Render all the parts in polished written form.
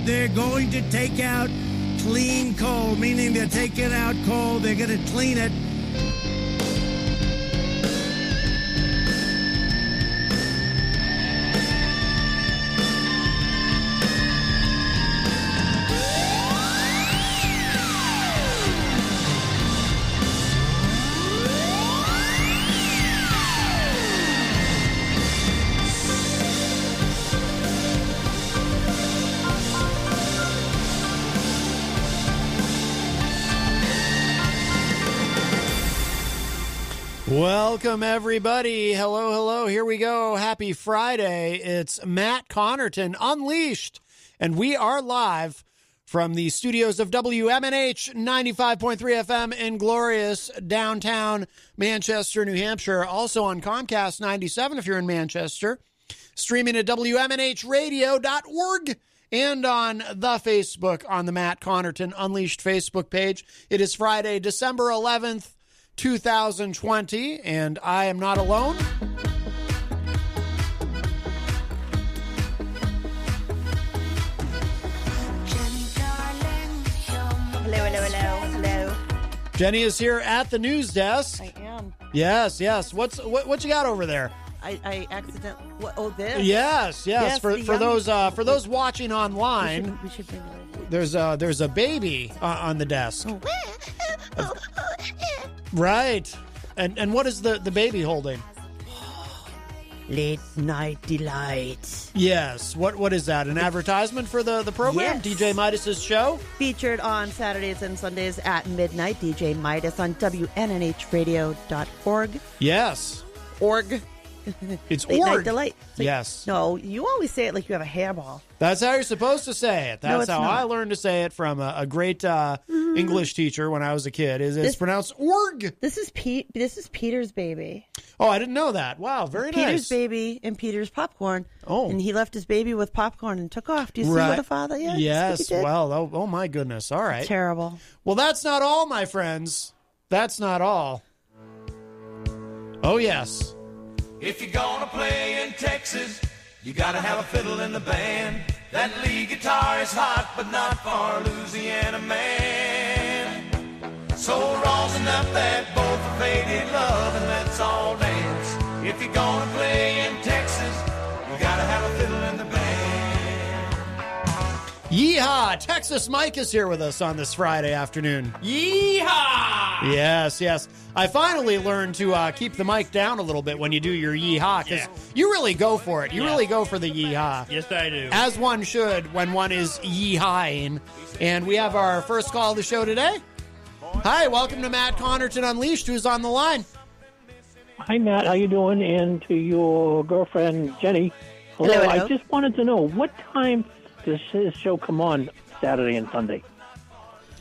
they're going to take out clean coal, meaning they're taking out coal, they're going to clean it. Welcome, everybody. Hello, hello. Here we go. Happy Friday. It's Matt Connarton Unleashed, and we are live from the studios of WMNH 95.3 FM in glorious downtown Manchester, New Hampshire. Also on Comcast 97 if you're in Manchester. Streaming at WMNHradio.org and on the Facebook on the Matt Connarton Unleashed Facebook page. It is Friday, December 11th. 2020, and I am not alone. Hello. Jenny is here at the news desk. I am. Yes. What you got over there? I accidentally. Oh, this. Yes. For those watching online, we should bring it over. There's a baby on the desk. Oh. Right. And what is the baby holding? Late Night Delight. Yes. What is that? An advertisement for the program? Yes. DJ Midas's show? Featured on Saturdays and Sundays at midnight. DJ Midas on WNNHradio.org. Yes. Org. It's Late Night org. Delight. Yes. No, you always say it like you have a hairball. That's how you're supposed to say it. That's it's how not. I learned to say it from a great English teacher when I was a kid. It's pronounced org. This is Peter's baby. Oh, I didn't know that. Wow, very Peter's nice. baby and Peter's popcorn. Oh. And he left his baby with popcorn and took off. Do you see what a father? Yeah. Yes. He did. Well, oh my goodness. All right. Terrible. Well, that's not all, my friends. That's not all. Oh, yes. If you're gonna play in Texas, you gotta have a fiddle in the band. That lead guitar is hot, but not for a Louisiana man. So rosin up that bowl for faded love and let's all dance. If you're gonna play in Texas, you gotta have a fiddle in the band. Yeehaw! Texas Mike is here with us on this Friday afternoon. Yeehaw! Yes. I finally learned to keep the mic down a little bit when you do your yeehaw, because you really go for it. You really go for the yeehaw. Yes, I do. As one should when one is yeehawing. And we have our first call of the show today. Hi, welcome to Matt Connarton Unleashed, who's on the line. Hi, Matt. How you doing? And to your girlfriend, Jenny. Hello. I just wanted to know, what time does this show come on Saturday and Sunday?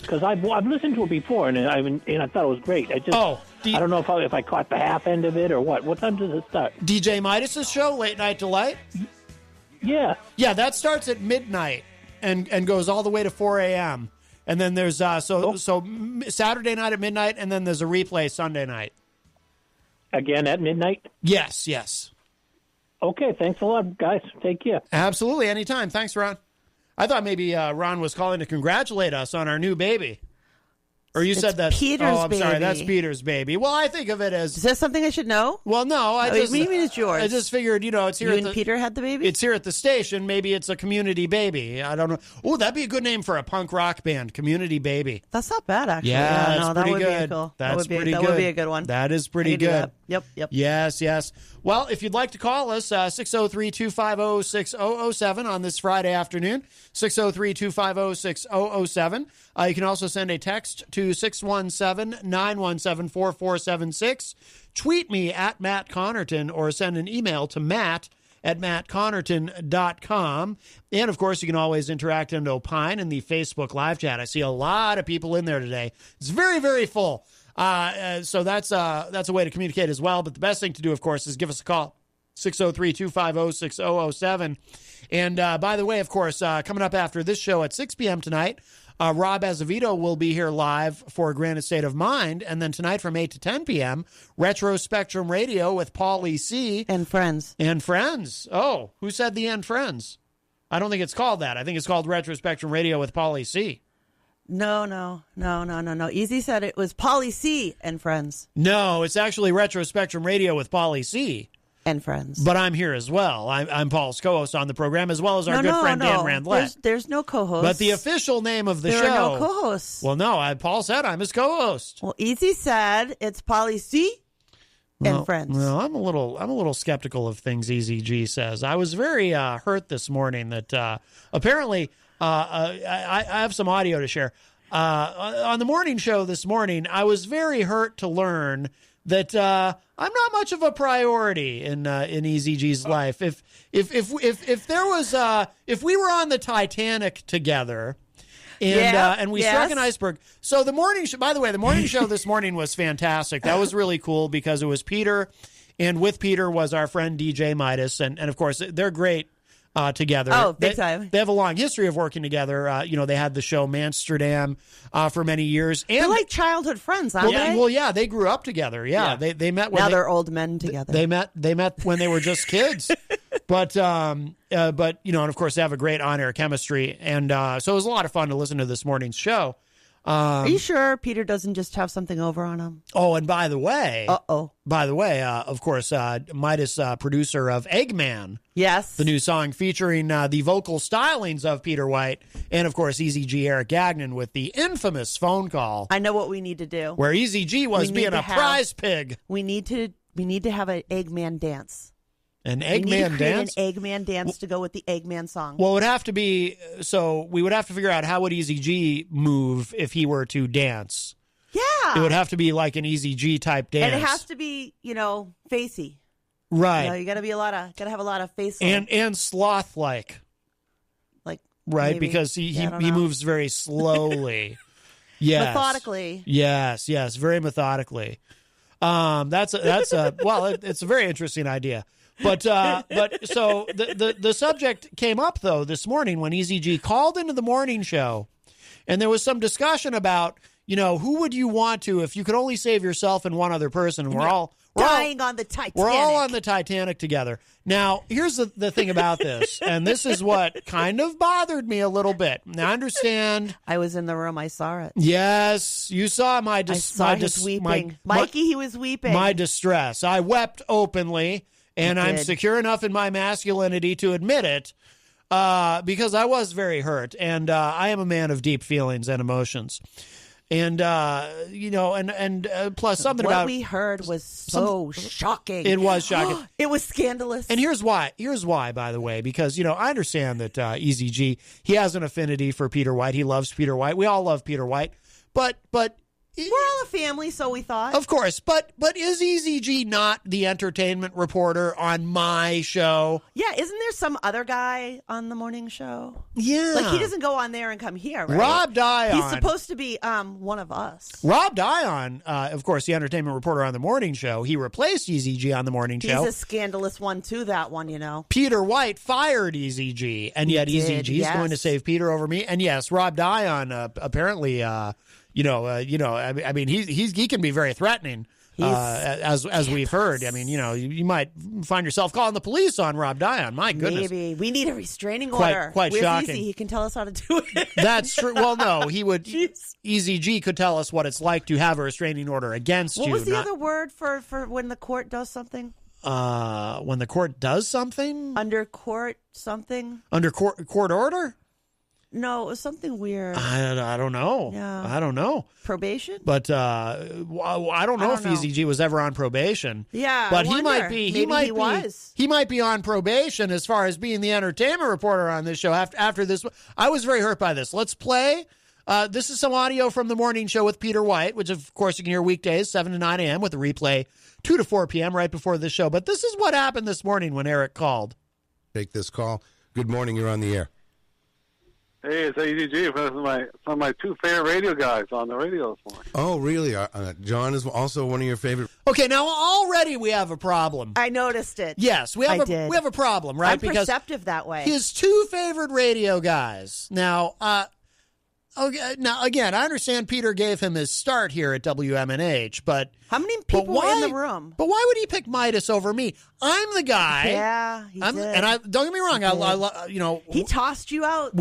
Because I've listened to it before, and I thought it was great. I don't know if I caught the half end of it or what. What time does it start? DJ Midas's show, Late Night Delight? Yeah. Yeah, that starts at midnight and goes all the way to 4 a.m. And then there's so Saturday night at midnight, and then there's a replay Sunday night. Again at midnight? Yes. Okay, thanks a lot, guys. Take care. Absolutely, anytime. Thanks, Ron. I thought maybe Ron was calling to congratulate us on our new baby. Or you said that's Peter's Oh, I'm sorry, baby. that's Peter's baby. Well, I think of it as... Is that something I should know? Well, no, What do you mean it's yours? I just figured, it's here You at and Peter had the baby? It's here at the station. Maybe it's a community baby. I don't know. Oh, that'd be a good name for a punk rock band, Community Baby. That's not bad, actually. Yeah, that's no, pretty that would good. be cool. That's pretty That good. would be a good one. That is I pretty can do good. that. Yep. Yes. Well, if you'd like to call us, 603-250-6007 on this Friday afternoon, 603-250-6007. You can also send a text to 617-917-4476. Tweet me at Matt Connarton or send an email to matt@mattconnerton.com. And, of course, you can always interact and opine in the Facebook live chat. I see a lot of people in there today. It's very, very full. So that's a way to communicate as well. But the best thing to do, of course, is give us a call, 603-250-6007. And by the way, of course, coming up after this show at 6 p.m. tonight, Rob Azevedo will be here live for Granite State of Mind. And then tonight from 8 to 10 p.m., Retro Spectrum Radio with Paulie C. And friends. And friends. Oh, who said the and friends? I don't think it's called that. I think it's called Retro Spectrum Radio with Pauly C. No. Easy said it was Pauly C and friends. No, it's actually Retro Spectrum Radio with Pauly C. And friends. But I'm here as well. I'm Paul's co-host on the program, as well as our good friend Dan Randlett. There's no co-host. But the official name of the show... There are no co-hosts. Well, no, Paul said I'm his co-host. Well, Easy said it's Pauly C and friends. Well, I'm a little skeptical of things Easy G says. I was very hurt this morning that apparently I have some audio to share. On the morning show this morning, I was very hurt to learn that I'm not much of a priority in Easy G's life. If there was if we were on the Titanic together and we struck an iceberg. So the morning show, by the way, the morning show this morning was fantastic. That was really cool because it was Peter, and with Peter was our friend DJ Midas, and of course they're great. Together. Oh, big time. They have a long history of working together. They had the show Mansterdam for many years. And they're like childhood friends, aren't they? Well, yeah, they grew up together. Yeah. They met when they're old men together. They met when they were just kids. But and of course, they have a great on-air chemistry. And so it was a lot of fun to listen to this morning's show. Are you sure Peter doesn't just have something over on him? Oh, and by the way, of course, Midas, producer of Eggman. Yes. The new song featuring the vocal stylings of Peter White and, of course, Easy G Eric Gagnon with the infamous phone call. I know what we need to do. Where Easy G was being a prize pig. We need to have an Eggman dance. An Eggman dance? An Eggman dance to go with the Eggman song. Well, it would have to be, so we would have to figure out how would Easy G move if he were to dance. Yeah. It would have to be like an Easy G type dance. And it has to be, facey. Right. You gotta have a lot of face. And sloth like. Like right, maybe. because he moves very slowly. Yes. Methodically. Yes, very methodically. It's a very interesting idea. But so the subject came up though this morning when Easy G called into the morning show, and there was some discussion about who would you want to if you could only save yourself and one other person. We're all dying on the Titanic. We're all on the Titanic together. Now, here's the thing about this, and this is what kind of bothered me a little bit. Now, I understand. I was in the room. I saw it. Yes, you saw his weeping. Mikey, he was weeping. My distress. I wept openly. And I'm secure enough in my masculinity to admit it because I was very hurt. And I am a man of deep feelings and emotions. And, plus something about... What we heard was so shocking. It was shocking. It was scandalous. And here's why. by the way, because, I understand that Easy G, he has an affinity for Peter White. He loves Peter White. We all love Peter White. But we're all a family, so we thought. Of course, but is Easy G not the entertainment reporter on my show? Yeah, isn't there some other guy on the morning show? Yeah. Like, he doesn't go on there and come here, right? Rob Dion. He's supposed to be one of us. Rob Dion, of course, the entertainment reporter on the morning show. He replaced Easy G on the morning show. He's a scandalous one, too, that one, Peter White fired Easy G, and yet Easy G is going to save Peter over me. And yes, Rob Dion apparently... I mean, he can be very threatening, as we've heard. I mean, you might find yourself calling the police on Rob Dion. My goodness. Maybe. We need a restraining order. Quite Where's shocking. Easy? He can tell us how to do it. That's true. Well, no, he would. Easy G could tell us what it's like to have a restraining order against you. What was the other word for when the court does something? When the court does something? Under court something? Under court order? No, it was something weird. I don't know. Yeah. I don't know. Probation? But I don't know if Easy G was ever on probation. Yeah, but he might be. He might be on probation as far as being the entertainment reporter on this show. After this, I was very hurt by this. Let's play. This is some audio from the morning show with Peter White, which of course you can hear weekdays 7 to 9 a.m. with a replay 2 to 4 p.m. right before the show. But this is what happened this morning when Eric called. Take this call. Good morning. You're on the air. Hey, it's ADG. Some of my two favorite radio guys on the radio this morning. Oh, really? John is also one of your favorite. Okay, now already we have a problem. I noticed it. Yes, we have a problem, right? I'm perceptive that way. His two favorite radio guys. Now, okay, now again, I understand Peter gave him his start here at WMNH, but how many people were in the room? But why would he pick Midas over me? I'm the guy. Yeah, he did. And don't get me wrong. He tossed you out.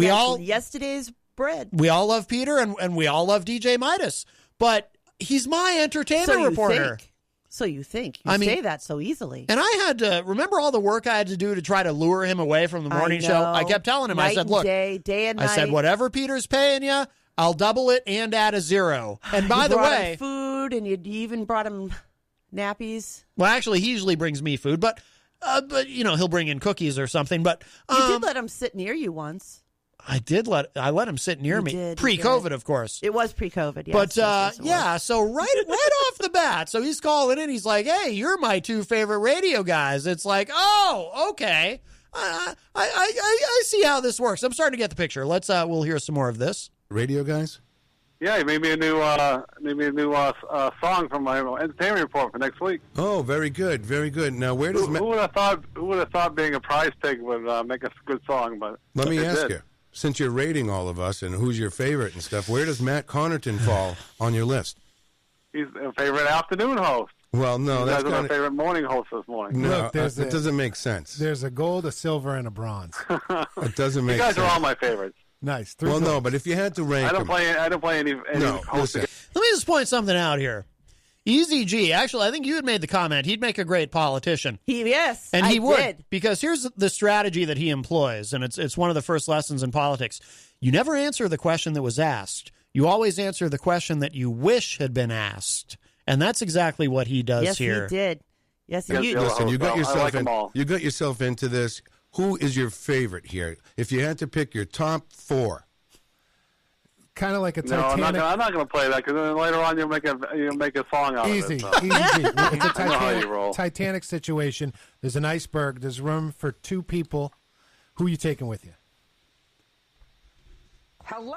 Yesterday's bread. We all love Peter, and we all love DJ Midas, but he's my entertainment reporter. So you think. You say that so easily. And I had to remember all the work I had to do to try to lure him away from the morning show. I kept telling him, I said, look, day and night. I said, whatever Peter's paying you, I'll double it and add a zero. And by the way, him food, and you even brought him nappies. Well, actually, he usually brings me food, but he'll bring in cookies or something. But you did let him sit near you once. I let him sit near me. Pre-COVID, of course. It was pre-COVID, yes. But, so right off the bat, so he's calling in, he's like, hey, you're my two favorite radio guys. It's like, oh, okay. I see how this works. I'm starting to get the picture. We'll hear some more of this. Radio guys? Yeah, he made me a new song from my entertainment report for next week. Oh, very good, very good. Now, where does who would have thought being a prize pick would make a good song? But let me ask you, since you're rating all of us and who's your favorite and stuff, where does Matt Connarton fall on your list? He's a favorite afternoon host. Well, no, that's my favorite morning host this morning. No, it doesn't make sense. There's a gold, a silver, and a bronze. It doesn't make sense. You guys are all my favorites. Nice. No, but if you had to rank I don't play any hosts. Let me just point something out here. Easy G, actually, I think you had made the comment. He'd make a great politician. Yes, and he would. Did. Because here's the strategy that he employs, and it's one of the first lessons in politics. You never answer the question that was asked. You always answer the question that you wish had been asked. And that's exactly what he does here. Yes, he did. Yes, he did. Listen, you got you got yourself into this. Who is your favorite here? If you had to pick your top four. Kind of like a Titanic. No, I'm not going to play that because then later on you'll make a song out of it. Easy. It's a Titanic situation. There's an iceberg. There's room for two people. Who are you taking with you? Hello?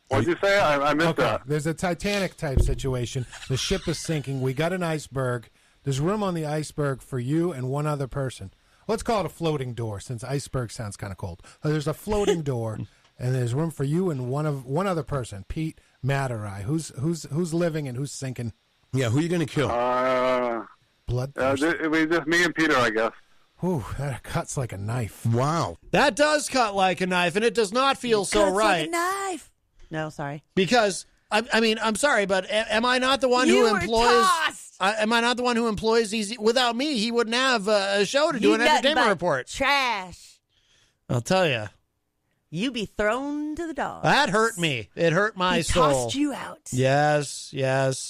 What did you say? I missed that. There's a Titanic type situation. The ship is sinking. We got an iceberg. There's room on the iceberg for you and one other person. Let's call it a floating door, since iceberg sounds kind of cold. There's a floating door, and there's room for you and one other person, Pete, Matt, or I. Who's living and who's sinking? Yeah, who are you going to kill? Just me and Peter, I guess. Ooh, that cuts like a knife. Wow, that does cut like a knife, and it does not feel so right. Like a knife. No, sorry. Because I'm sorry, but am I not the one who employs? Am I not the one who employs Easy? Without me, he wouldn't have a show to do an entertainment report. Trash. I'll tell you. You be thrown to the dogs. That hurt me. It hurt my soul. He tossed you out. Yes.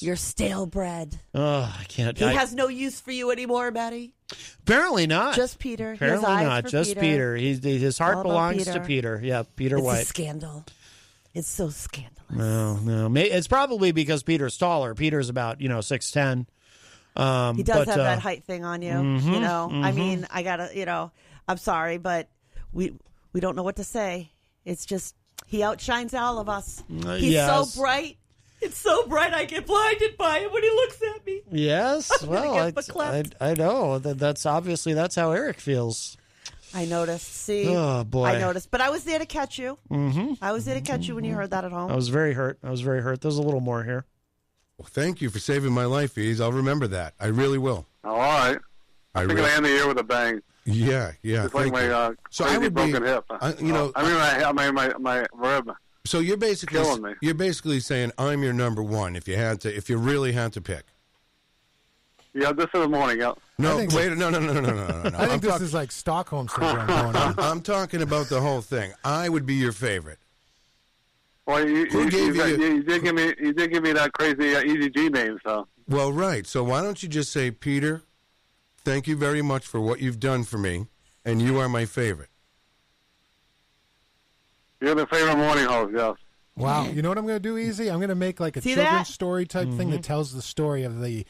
You're stale bread. Oh, I can't. He has no use for you anymore, Matty. Apparently not. Just Peter. Apparently not. Just Peter. His heart belongs to Peter. Yeah, Peter White. It's a scandal. It's so scandalous. No. It's probably because Peter's taller. Peter's about 6'10". He does have that height thing on you. I mean, I gotta. I'm sorry, but we don't know what to say. It's just he outshines all of us. He's so bright. It's so bright I get blinded by him when he looks at me. Yes, well, I know that's how Eric feels. I noticed. See, oh boy, I noticed. But I was there to catch you. Mm-hmm. I was there to catch you when you heard that at home. I was very hurt. There's a little more here. Well, thank you for saving my life, Ease. I'll remember that. I really will. Oh, all right. I think I end the year with a bang. Yeah. It's like my broken hip. My rib. So you're basically killing me. You're basically saying I'm your number one if you really had to pick. Yeah, this is the morning. Yeah. No. I think this is like Stockholm syndrome going on. I'm talking about the whole thing. I would be your favorite. Well, you did give me that crazy Easy G name, so. Well, right. So why don't you just say, Peter, thank you very much for what you've done for me, and you are my favorite. You're the favorite morning host, yes. Wow. You know what I'm going to do, Easy? I'm going to make like a children's story type thing that tells the story of the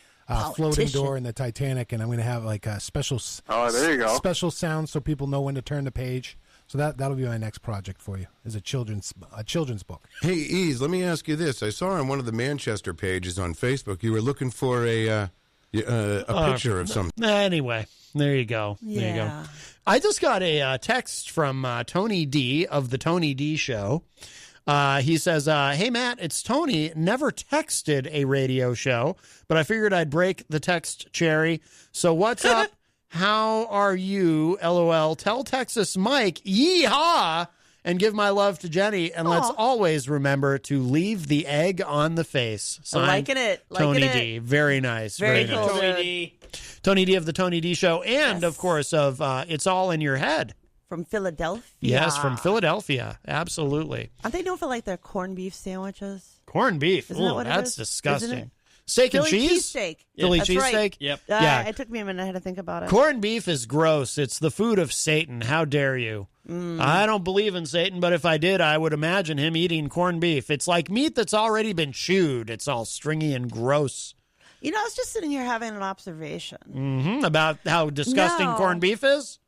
floating door in the Titanic, and I'm going to have like a special there you go. Special sound so people know when to turn the page. So that'll be my next project for you, is a children's book. Hey, Ease, let me ask you this. I saw on one of the Manchester pages on Facebook you were looking for a picture of something. Anyway, There you go. Yeah. There you go. I just got a text from Tony D of the Tony D Show. He says, hey, Matt, it's Tony. Never texted a radio show, but I figured I'd break the text cherry. So what's up? How are you? LOL. Tell Texas Mike, yeehaw, and give my love to Jenny. And let's always remember to leave the egg on the face. Signed, liking it. Tony D. Very nice. Very cool. Nice. Tony D. Tony D of the Tony D Show. And, of course, of It's All in Your Head. From Philadelphia. Yes, from Philadelphia. Absolutely. Aren't they known for like their corned beef sandwiches? Corned beef. Isn't that Ooh, what it that's is? disgusting. Isn't it? Steak and Philly cheese? cheesesteak. Philly That's cheesesteak? right. Yep. Yeah. It took me a minute. I had to think about it. Corned beef is gross. It's the food of Satan. How dare you? I don't believe in Satan, but if I did, I would imagine him eating corned beef. It's like meat that's already been chewed. It's all stringy and gross. You know, I was just sitting here having an observation. About how disgusting No. corned beef is?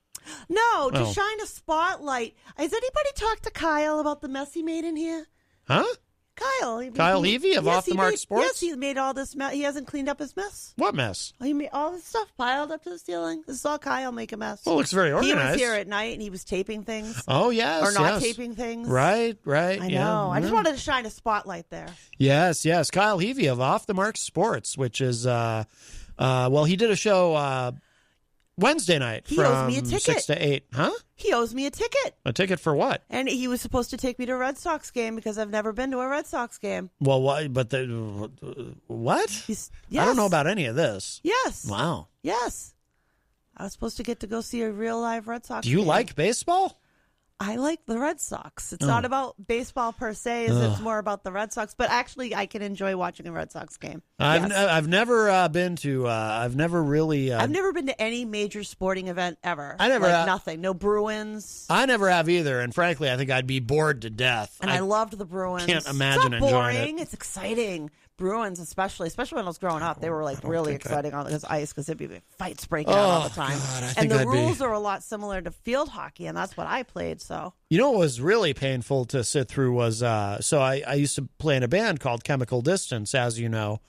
No, to Oh. shine a spotlight. Has anybody talked to Kyle about the mess he made in here? Huh? Kyle Levy of Off the Mark Sports? Yes, he made all this mess. He hasn't cleaned up his mess. What mess? He made all this stuff piled up to the ceiling. This is all Kyle make a mess. Well, it looks very He organized. was here at night and he was taping things. Oh, yes. Or not yes. taping things. Right. I yeah. know. I just Yeah. wanted to shine a spotlight there. Yes. Kyle Levy of Off the Mark Sports, which is, he did a show Wednesday night He from owes me a ticket. 6 to 8. Huh? He owes me a ticket. A ticket for what? And he was supposed to take me to a Red Sox game because I've never been to a Red Sox game. Well, what? But what? Yes. I don't know about any of this. Yes. Wow. Yes. I was supposed to get to go see a real live Red Sox Do you game. like baseball? I like the Red Sox. It's not about baseball per se. It's more about the Red Sox. But actually, I can enjoy watching a Red Sox game. Yes. I've never been to. I've never really. I've never been to any major sporting event ever. I never have. Nothing. No Bruins. I never have either, and frankly, I think I'd be bored to death. And I loved the Bruins. Can't imagine it's not enjoying boring. it. It's exciting. Bruins, especially when I was growing up, they were like really exciting on this ice because there'd be fights breaking out all the time. God, I and think the I'd be- rules are a lot similar to field hockey, and that's what I played. So You know what was really painful to sit through was I used to play in a band called Chemical Distance, as you know,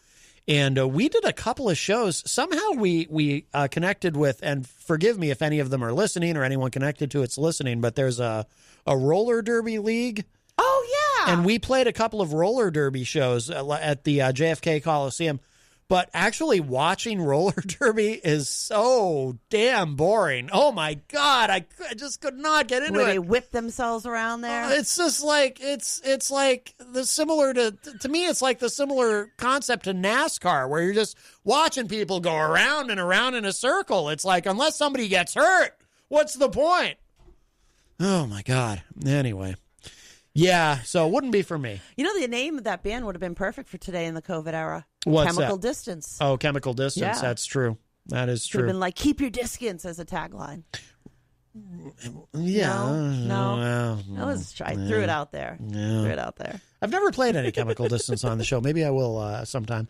and we did a couple of shows. Somehow we connected with, and forgive me if any of them are listening or anyone connected to it's listening, but there's a roller derby league. Oh, yeah. And we played a couple of roller derby shows at the JFK Coliseum. But actually watching roller derby is so damn boring. Oh, my God. I just could not get into Where it. they whip themselves around there. It's just like, it's like the similar to me, it's like the similar concept to NASCAR where you're just watching people go around and around in a circle. It's like, unless somebody gets hurt, what's the point? Oh, my God. Anyway. Yeah, so it wouldn't be for me. You know, the name of that band would have been perfect for today in the COVID era. What's Chemical that? Distance. Oh, Chemical Distance. Yeah. That's true. That is Should have true. been like, keep your distance as a tagline. Yeah. No. Well, I threw it out there. Yeah. Threw it out there. I've never played any Chemical Distance on the show. Maybe I will sometime.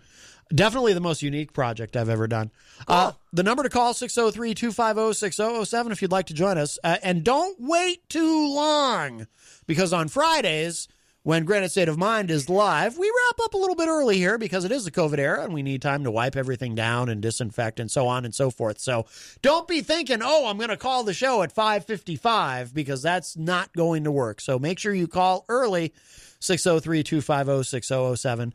Definitely the most unique project I've ever done. Cool. The number to call, 603-250-6007 if you'd like to join us. And don't wait too long, because on Fridays, when Granite State of Mind is live, we wrap up a little bit early here because it is the COVID era and we need time to wipe everything down and disinfect and so on and so forth. So don't be thinking, I'm going to call the show at 5:55, because that's not going to work. So make sure you call early, 603-250-6007.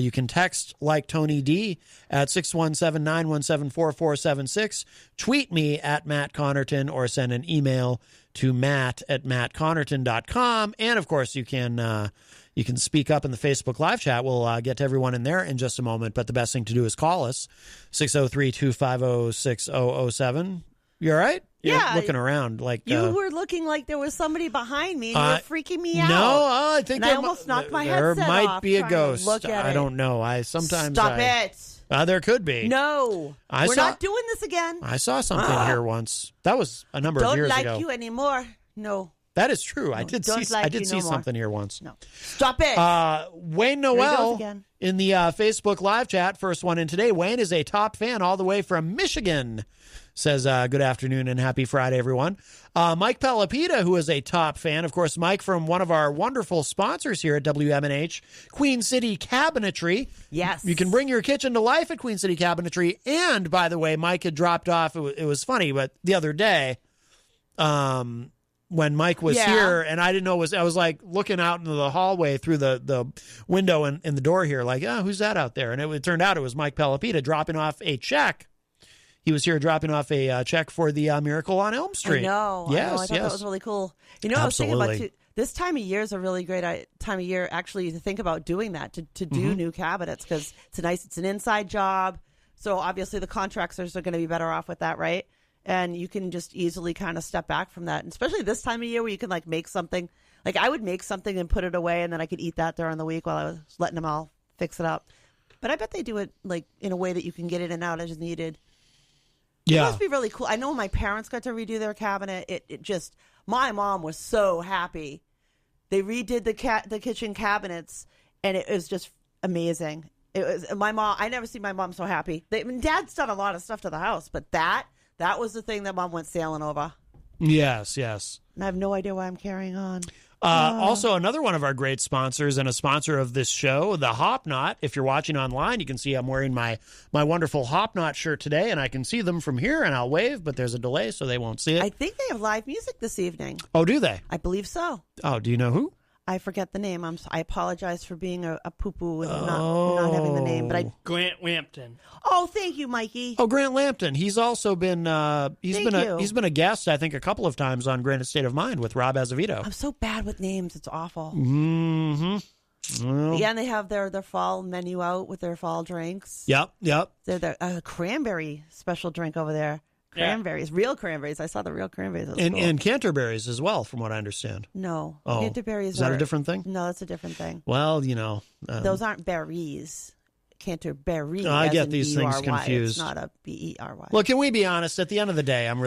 You can text like Tony D at 617-917-4476. Tweet me at Matt Connarton, or send an email to matt@mattconnerton.com. And, of course, you can speak up in the Facebook Live chat. We'll get to everyone in there in just a moment. But the best thing to do is call us, 603-250-6007. You all right? You're Yeah. looking around like... You were looking like there was somebody behind me, and you were freaking me out. No, I think and I almost knocked my there headset might off be a trying to ghost. look at I it. don't know. Stop it. There could be. No. We're not doing this again. I saw something here once. That was a number of years ago. Don't like you anymore. No. That is true. I did see no more. something here once. No. Stop it. Wayne There he goes Noel. again. in the Facebook live chat. First one in today. Wayne is a top fan all the way from Michigan. Says, good afternoon and happy Friday, everyone. Mike Pelopita, who is a top fan. Of course, Mike from one of our wonderful sponsors here at WMNH, Queen City Cabinetry. Yes. You can bring your kitchen to life at Queen City Cabinetry. And, by the way, Mike had dropped off. It was funny, but the other day, when Mike was here, and I didn't know I was like looking out into the hallway through the window in the door here, like, who's that out there? And it turned out it was Mike Pelopita dropping off a check. He was here dropping off a check for the Miracle on Elm Street. I know. Yes, I thought that was really cool. You know, I was thinking about this time of year is a really great time of year actually to think about doing that, to do new cabinets, because it's an inside job. So obviously the contractors are going to be better off with that, right? And you can just easily kind of step back from that, and especially this time of year where you can like make something. Like I would make something and put it away, and then I could eat that during the week while I was letting them all fix it up. But I bet they do it like in a way that you can get in and out as needed. Yeah. It must be really cool. I know when my parents got to redo their cabinet, it just, my mom was so happy. They redid the kitchen cabinets, and it was just amazing. It was my mom. I never see my mom so happy. Dad's done a lot of stuff to the house, but that was the thing that Mom went sailing over. Yes. And I have no idea why I'm carrying on. Also, another one of our great sponsors and a sponsor of this show, the Hop Knot. If you're watching online, you can see I'm wearing my wonderful Hop Knot shirt today, and I can see them from here, and I'll wave, but there's a delay, so they won't see it. I think they have live music this evening. Oh, do they? I believe so. Oh, do you know who? I forget the name. I apologize for being a poo-poo and not having the name. But Grant Lampton. Oh, thank you, Mikey. Oh, Grant Lampton. He's also been he's been a guest, I think, a couple of times on Granite State of Mind with Rob Azevedo. I'm so bad with names; it's awful. Mm-hmm. Well, yeah, and they have their fall menu out with their fall drinks. Yep. They're cranberry special drink over there. Cranberries, real cranberries. I saw the real cranberries. And canterberries as well, from what I understand. No. Oh. Canterberries Is that a different thing? No, that's a different thing. Well, those aren't berries. Canterbury. I get these things confused. It's not a B-E-R-Y. Well, can we be honest? At the end of the day, I'm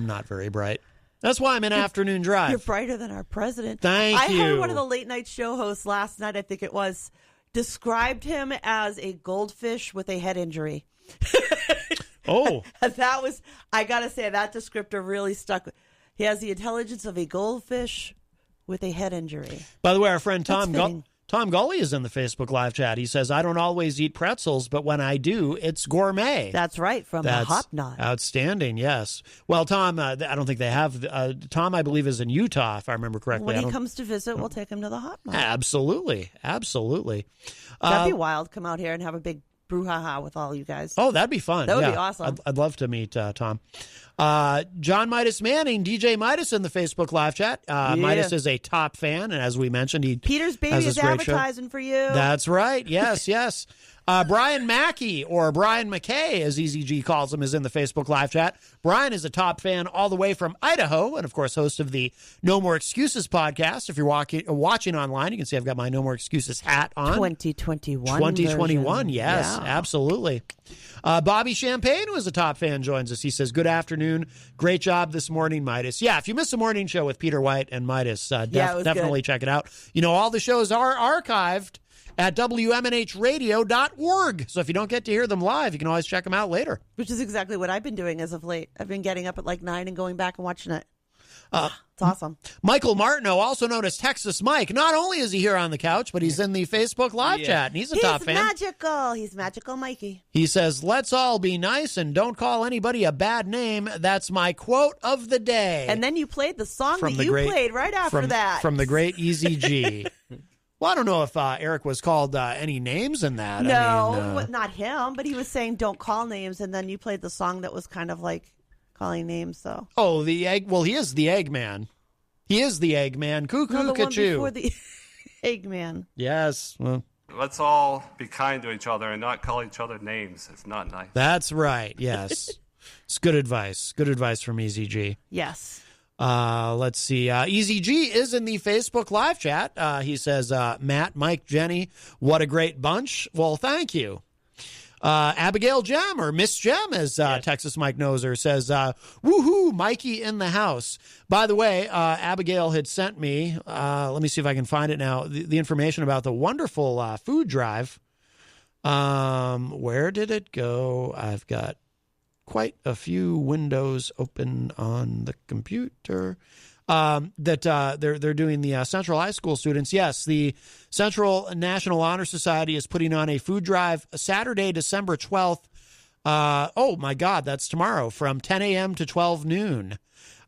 not very bright. That's why I'm in afternoon drive. You're brighter than our president. Thank you. I heard one of the late night show hosts last night, I think it was, described him as a goldfish with a head injury. Oh. That was, I got to say, that descriptor really stuck. He has the intelligence of a goldfish with a head injury. By the way, our friend Tom Gully is in the Facebook live chat. He says, I don't always eat pretzels, but when I do, it's gourmet. That's right, from the Hop Knot. Outstanding, yes. Well, Tom, I don't think they have. Tom, I believe, is in Utah, if I remember correctly. When he comes to visit, we'll take him to the Hop Knot. Absolutely. That'd be wild. Come out here and have a big brouhaha with all you guys. Oh, that'd be fun. That would be awesome. I'd love to meet Tom. John Midas Manning, DJ Midas in the Facebook live chat. Midas is a top fan, and as we mentioned, Peter's Baby is advertising for you. That's right. Yes. Brian Mackey, or Brian McKay, as EZG calls him, is in the Facebook live chat. Brian is a top fan all the way from Idaho, and of course, host of the No More Excuses podcast. If you're watching online, you can see I've got my No More Excuses hat on. 2021. Yes, absolutely. Bobby Champagne, who is a top fan, joins us. He says, good afternoon. Great job this morning, Midas. Yeah, if you missed the morning show with Peter White and Midas, definitely check it out. All the shows are archived at WMNHradio.org. So if you don't get to hear them live, you can always check them out later. Which is exactly what I've been doing as of late. I've been getting up at like 9 and going back and watching it. It's awesome. Michael Martineau, also known as Texas Mike. Not only is he here on the couch, but he's in the Facebook live chat, and he's a top fan. He's magical Mikey. He says, let's all be nice and don't call anybody a bad name. That's my quote of the day. And then you played the song played right after that. From the great EZG. Well, I don't know if Eric was called any names in that. No, not him, but he was saying don't call names, and then you played the song that was kind of like calling names, so. Oh, the egg. Well, he is the Eggman. He is the Eggman. Cuckoo, no, the Cachoo. one before the Eggman. Yes. Well, let's all be kind to each other and not call each other names. It's not nice. That's right. Yes. It's good advice. Good advice from EZG. Yes. Let's see. EZG is in the Facebook live chat. He says, Matt, Mike, Jenny, what a great bunch. Well, thank you. Abigail Gem, or Miss Gem, as Texas Mike Noser says, woohoo, Mikey in the house. By the way, Abigail had sent me, let me see if I can find it now, the information about the wonderful food drive Where did it go? I've got quite a few windows open on the computer. They're doing the Central High School students. Yes, the Central National Honor Society is putting on a food drive Saturday, December 12th. Oh, my God, that's tomorrow from 10 a.m. to 12 noon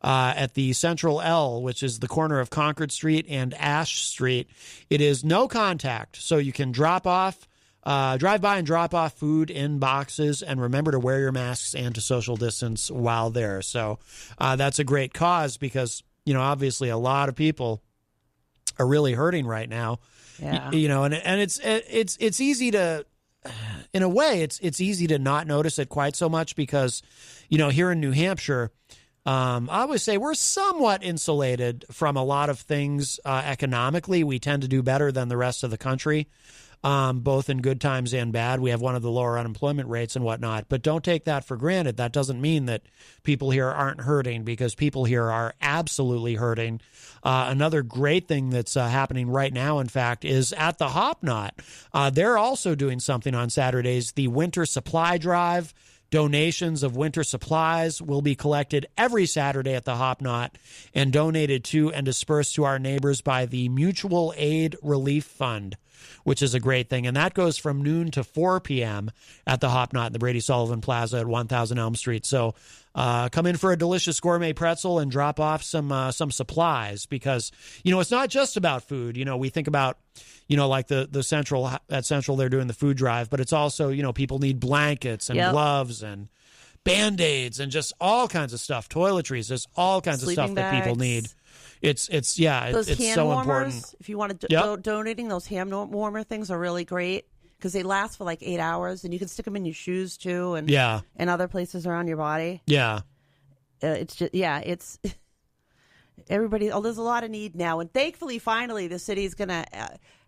at the Central L, which is the corner of Concord Street and Ash Street. It is no contact, so you can drive by and drop off food in boxes, and remember to wear your masks and to social distance while there. So that's a great cause because, obviously a lot of people are really hurting right now. Yeah. And it's easy to, in a way, it's easy to not notice it quite so much because, here in New Hampshire, I always say we're somewhat insulated from a lot of things economically. We tend to do better than the rest of the country. Both in good times and bad. We have one of the lower unemployment rates and whatnot, but don't take that for granted. That doesn't mean that people here aren't hurting, because people here are absolutely hurting. Another great thing that's happening right now, in fact, is at the Hop Knot. They're also doing something on Saturdays, the Winter Supply Drive. Donations of winter supplies will be collected every Saturday at the Hop Knot and donated to and dispersed to our neighbors by the Mutual Aid Relief Fund, which is a great thing. And that goes from noon to 4 p.m. at the Hop Knot in the Brady Sullivan Plaza at 1000 Elm Street. So come in for a delicious gourmet pretzel and drop off some supplies, because, it's not just about food. We think about, like the Central, at Central, they're doing the food drive, but it's also, people need blankets and gloves and Band-Aids and just all kinds of stuff. Toiletries, there's all kinds Sleeping of stuff bags. that people need. It's Those it's hand so warmers, important. if you want to donating those hand warmer things are really great because they last for like 8 hours, and you can stick them in your shoes too, and other places around your body. Yeah, it's just it's everybody. Oh, there's a lot of need now, and thankfully, finally, the city's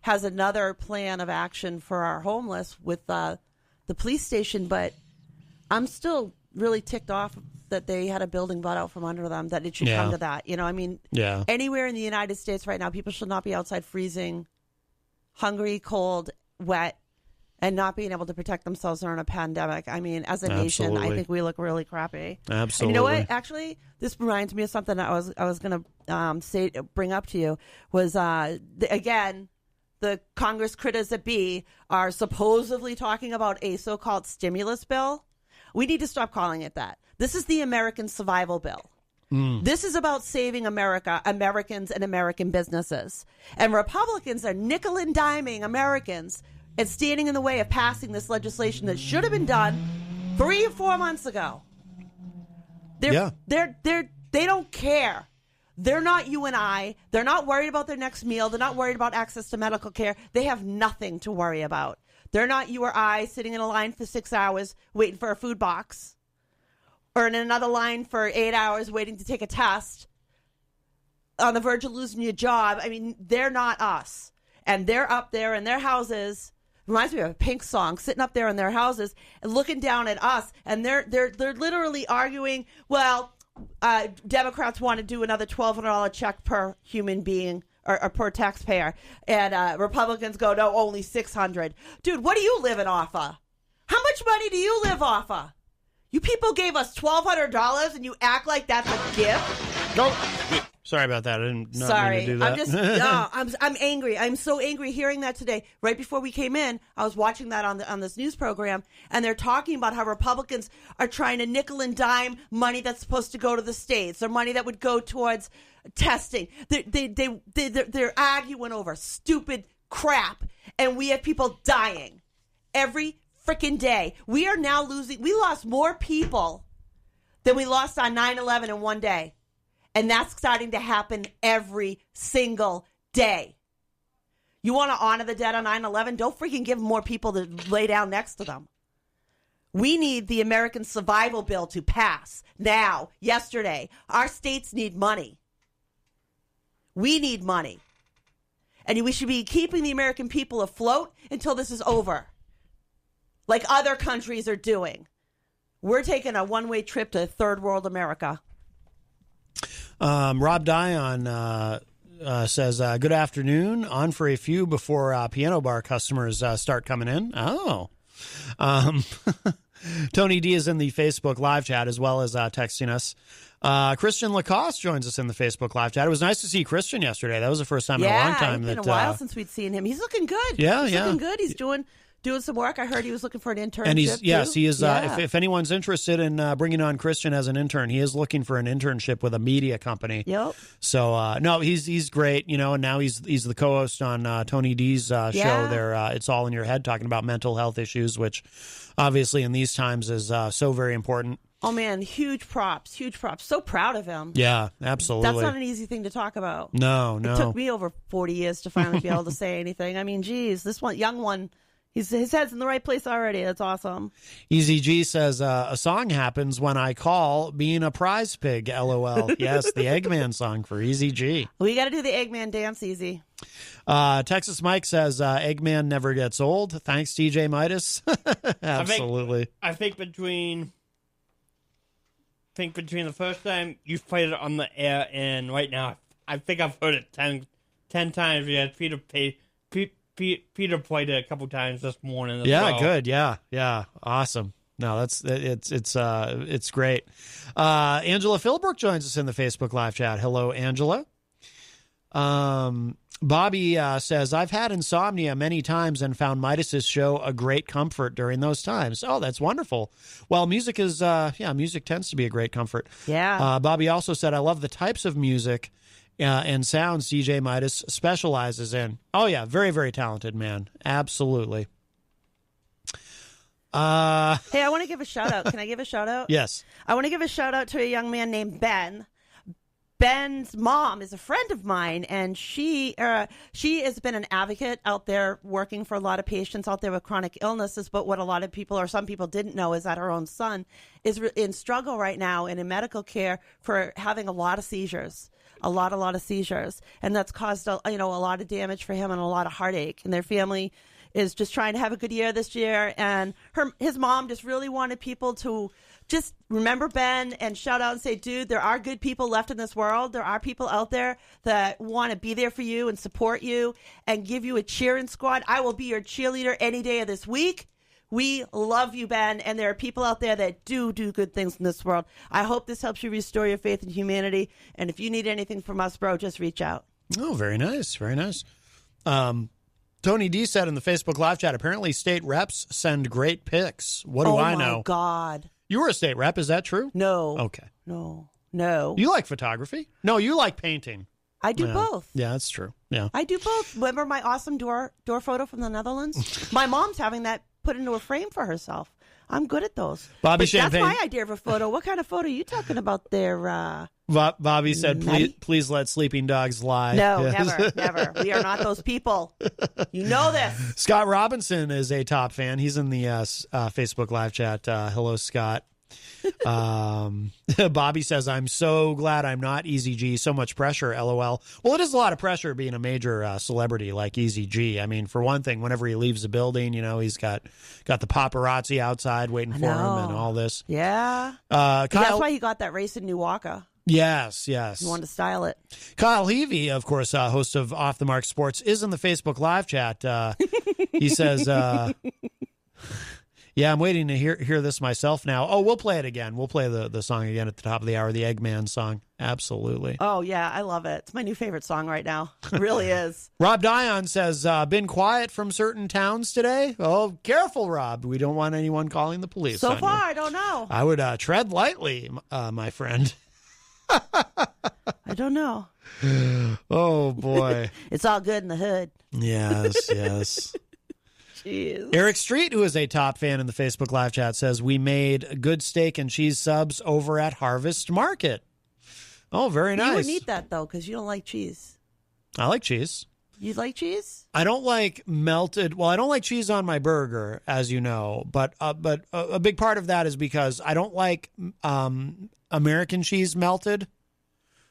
has another plan of action for our homeless with the police station. But I'm still really ticked off that they had a building bought out from under them, that it should come to that. Anywhere in the United States right now, people should not be outside freezing, hungry, cold, wet, and not being able to protect themselves during a pandemic. I mean, as a nation, I think we look really crappy. Absolutely. And you know what? Actually, this reminds me of something that I was going to bring up to you was, again, the Congress critters that be are supposedly talking about a so-called stimulus bill. We need to stop calling it that. This is the American Survival Bill. This is about saving America, Americans, and American businesses. And Republicans are nickel and diming Americans and standing in the way of passing this legislation that should have been done 3 or 4 months ago. They don't care. They're not you and I. They're not worried about their next meal. They're not worried about access to medical care. They have nothing to worry about. They're not you or I sitting in a line for 6 hours waiting for a food box, or in another line for 8 hours waiting to take a test, on the verge of losing your job. I mean, they're not us. And they're up there in their houses. Reminds me of a Pink song, sitting up there in their houses and looking down at us. And they're literally arguing, well, Democrats want to do another $1,200 check per human being or per taxpayer. And Republicans go, no, only $600. Dude, what are you living off of? How much money do you live off of? You people gave us $1,200 and you act like that's a gift? Nope. Sorry about that. I didn't mean to do that. I'm just, I'm angry. I'm so angry hearing that today. Right before we came in, I was watching that on this news program, and they're talking about how Republicans are trying to nickel and dime money that's supposed to go to the states, or money that would go towards testing. They're arguing over stupid crap, and we have people dying every freaking day. We are now losing. We lost more people than we lost on 9/11 in one day. And that's starting to happen every single day. You want to honor the dead on 9/11? Don't freaking give more people to lay down next to them. We need the American Survival Bill to pass now, yesterday. Our states need money. We need money. And we should be keeping the American people afloat until this is over, like other countries are doing. We're taking a one-way trip to third world America. Rob Dion says, good afternoon. On for a few before piano bar customers start coming in. Oh, Tony D is in the Facebook live chat as well as texting us. Christian Lacoste joins us in the Facebook live chat. It was nice to see Christian yesterday. That was the first time in a long time. It's been a while since we'd seen him. He's looking good. He's looking good. He's doing some work. I heard he was looking for an internship. And he is. Yeah. If anyone's interested in bringing on Christian as an intern, he is looking for an internship with a media company. Yep. So no, he's great. And now he's the co-host on Tony D's show. There, It's All in Your Head, talking about mental health issues, which obviously in these times is so very important. Oh man, huge props. So proud of him. Yeah, absolutely. That's not an easy thing to talk about. No. It took me over 40 years to finally be able to say anything. I mean, geez, this young one. His head's in the right place already. That's awesome. Easy G says, a song happens when I call being a prize pig, LOL. Yes, the Eggman song for Easy G. We got to do the Eggman dance, Easy. Texas Mike says, Eggman never gets old. Thanks, DJ Midas. Absolutely. I think between the first time you played it on the air and right now, I think I've heard it 10 times. Yeah, Peter played it a couple times this morning as well. Good. Yeah. Awesome. No, it's great. Angela Philbrook joins us in the Facebook live chat. Hello, Angela. Bobby says, I've had insomnia many times and found Midas's show a great comfort during those times. Oh, that's wonderful. Well, music is, music tends to be a great comfort. Yeah. Bobby also said, I love the types of music and sounds DJ Midas specializes in. Oh, yeah. Very, very talented man. Absolutely. Hey, I want to give a shout out. Can I give a shout out? Yes. I want to give a shout out to a young man named Ben. Ben's mom is a friend of mine, and she has been an advocate out there working for a lot of patients out there with chronic illnesses. But what a lot of people or some people didn't know is that her own son is in struggle right now and in medical care for having a lot of seizures. A lot of seizures, and that's caused a lot of damage for him and a lot of heartache. And their family is just trying to have a good year this year. And his mom just really wanted people to just remember Ben and shout out and say, dude, there are good people left in this world. There are people out there that want to be there for you and support you and give you a cheering squad. I will be your cheerleader any day of this week. We love you, Ben, and there are people out there that do good things in this world. I hope this helps you restore your faith in humanity, and if you need anything from us, bro, just reach out. Oh, very nice, very nice. Tony D said in the Facebook live chat, apparently state reps send great pics. What do I know? Oh, my God. You were a state rep, is that true? No. Okay. No. You like photography? No, you like painting. I do both. Yeah, that's true. Yeah. I do both. Remember my awesome door photo from the Netherlands? My mom's having that put into a frame for herself. I'm good at those. Bobby Champagne. That's my idea of a photo. What kind of photo are you talking about there? Bobby said, please let sleeping dogs lie. No, never. We are not those people. You know this. Scott Robinson is a top fan. He's in the Facebook live chat. Hello, Scott. Bobby says, I'm so glad I'm not Easy G. So much pressure, LOL. Well, it is a lot of pressure being a major celebrity like Easy G. I mean, for one thing, whenever he leaves the building, he's got the paparazzi outside waiting for him and all this. Yeah. Kyle, that's why he got that race in New Walker. Yes. He wanted to style it. Kyle Levy, of course, host of Off the Mark Sports, is in the Facebook live chat. He says, yeah, I'm waiting to hear this myself now. Oh, we'll play it again. We'll play the song again at the top of the hour, the Eggman song. Absolutely. Oh, yeah, I love it. It's my new favorite song right now. It really is. Rob Dion says, been quiet from certain towns today? Oh, careful, Rob. We don't want anyone calling the police. So far, you. I don't know. I would tread lightly, my friend. I don't know. Oh, boy. It's all good in the hood. Yes. Jeez. Eric Street, who is a top fan in the Facebook live chat, says, we made good steak and cheese subs over at Harvest Market. Oh, very nice. You wouldn't eat that, though, because you don't like cheese. I like cheese. You like cheese? I don't like melted. Well, I don't like cheese on my burger, as you know. But a big part of that is because I don't like American cheese melted.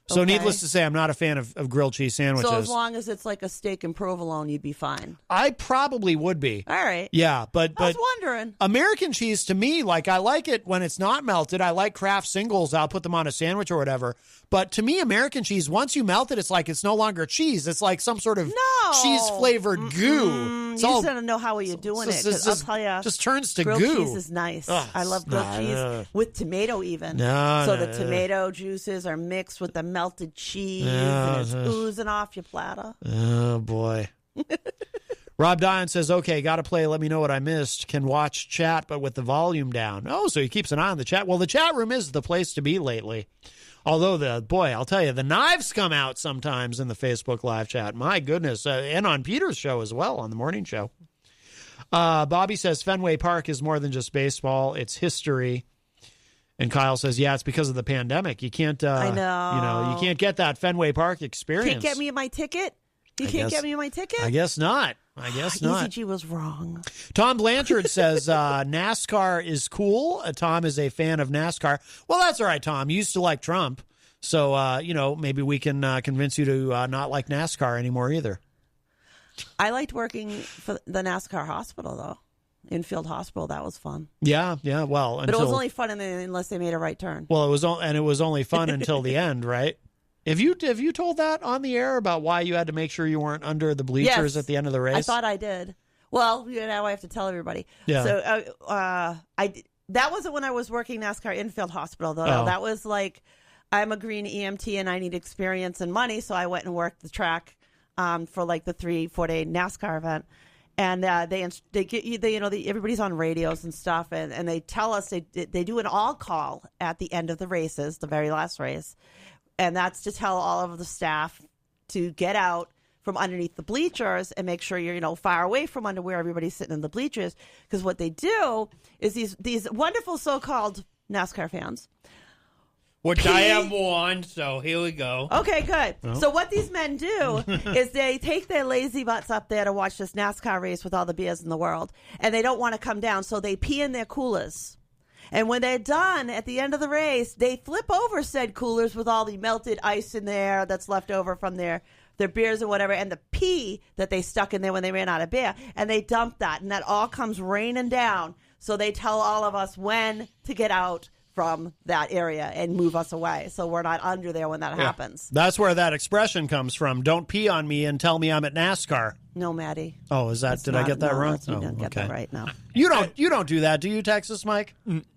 So Okay. needless to say, I'm not a fan of grilled cheese sandwiches. So as long as it's like a steak and provolone, you'd be fine. I probably would be. All right. Yeah, but I was wondering. American cheese to me, like I like it when it's not melted. I like Kraft singles. I'll put them on a sandwich or whatever. But to me, American cheese, once you melt it, it's like it's no longer cheese. It's like some sort of cheese flavored goo. You just don't know how you're doing it. 'Cause I'll tell you, just turns to grilled goo. cheese is nice. I love grilled cheese with tomato even. The tomato juices are mixed with the melted cheese and it's oozing off your platter. Oh, boy. Rob Dion says, okay, got to play. Let me know what I missed. Can watch chat, but with the volume down. Oh, so he keeps an eye on the chat. Well, the chat room is the place to be lately. Although, I'll tell you, the knives come out sometimes in the Facebook live chat. My goodness. And on Peter's show as well, on the morning show. Bobby says Fenway Park is more than just baseball. It's history. And Kyle says, yeah, it's because of the pandemic. You can't, I know. You can't get that Fenway Park experience. Can't get me my ticket? You can't get me my ticket? I guess not. ECG was wrong. Tom Blanchard says NASCAR is cool. Tom is a fan of NASCAR. Well, that's all right, Tom. You used to like Trump. So, maybe we can convince you to not like NASCAR anymore either. I liked working for the NASCAR hospital, though. Infield Hospital. That was fun. Yeah. Well, but it was only fun unless they made a right turn. Well, it was only fun until the end, right? Have you told that on the air about why you had to make sure you weren't under the bleachers at the end of the race? I thought I did. Well, now I have to tell everybody. Yeah. So that wasn't when I was working NASCAR Infield Hospital, though. Oh. No, that was like I'm a green EMT and I need experience and money, so I went and worked the track for like the 3-4 day NASCAR event. And they get you, everybody's on radios and stuff, and they tell us they do an all call at the end of the races, the very last race, and that's to tell all of the staff to get out from underneath the bleachers and make sure you're far away from under where everybody's sitting in the bleachers, because what they do is these wonderful so-called NASCAR fans. Which I have one, so here we go. Okay, good. Well. So what these men do is they take their lazy butts up there to watch this NASCAR race with all the beers in the world, and they don't want to come down, so they pee in their coolers. And when they're done at the end of the race, they flip over said coolers with all the melted ice in there that's left over from their beers or whatever, and the pee that they stuck in there when they ran out of beer, and they dump that, and that all comes raining down. So they tell all of us when to get out from that area and move us away, so we're not under there when that happens. That's where that expression comes from. Don't pee on me and tell me I'm at NASCAR. No, Maddie. Oh, is that? Did I get that wrong? You didn't get that right now. You don't do that, do you, Texas Mike?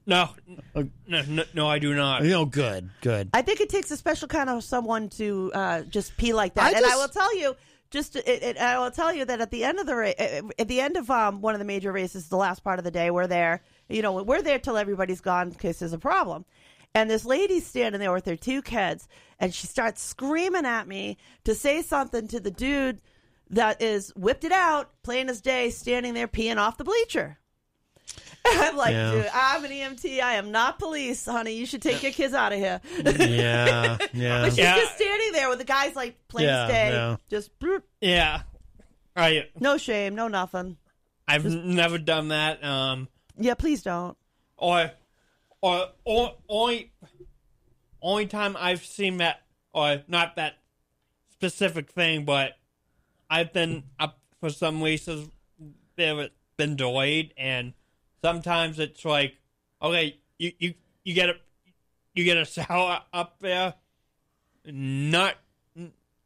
No, I do not. Good. I think it takes a special kind of someone to just pee like that. I will tell you. I will tell you that at the end of one of the major races, the last part of the day, we're there. We're there till everybody's gone in case there's a problem. And this lady's standing there with her two kids, and she starts screaming at me to say something to the dude that is whipped it out, plain as day, standing there peeing off the bleacher. And I'm like, dude, I'm an EMT. I am not police, honey. You should take your kids out of here. Yeah. But she's just standing there with the guys like plain as day. Just yeah. No shame, no nothing. I've never done that. Yeah, please don't. Or only time I've seen that, or not that specific thing, but I've been up for some races that have been delayed, and sometimes it's like, okay, you get a shower up there, not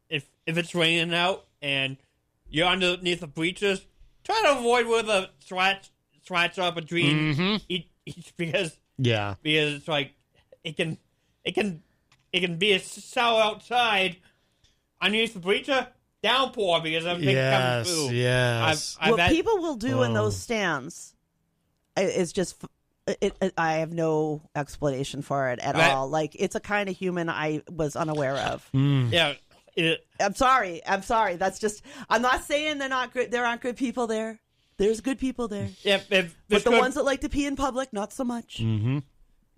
if it's raining out and you're underneath the bleachers, try to avoid where the slats are between each because it's like it can be a shower outside underneath the bleacher, downpour because everything comes through. Yes. What people will do in those stands is just. I have no explanation for it at all. Like, it's a kind of human I was unaware of. Yeah. I'm sorry. That's just, I'm not saying they're not good. There aren't good people there. There's good people there. Yeah, but the ones that like to pee in public, not so much. Mm-hmm.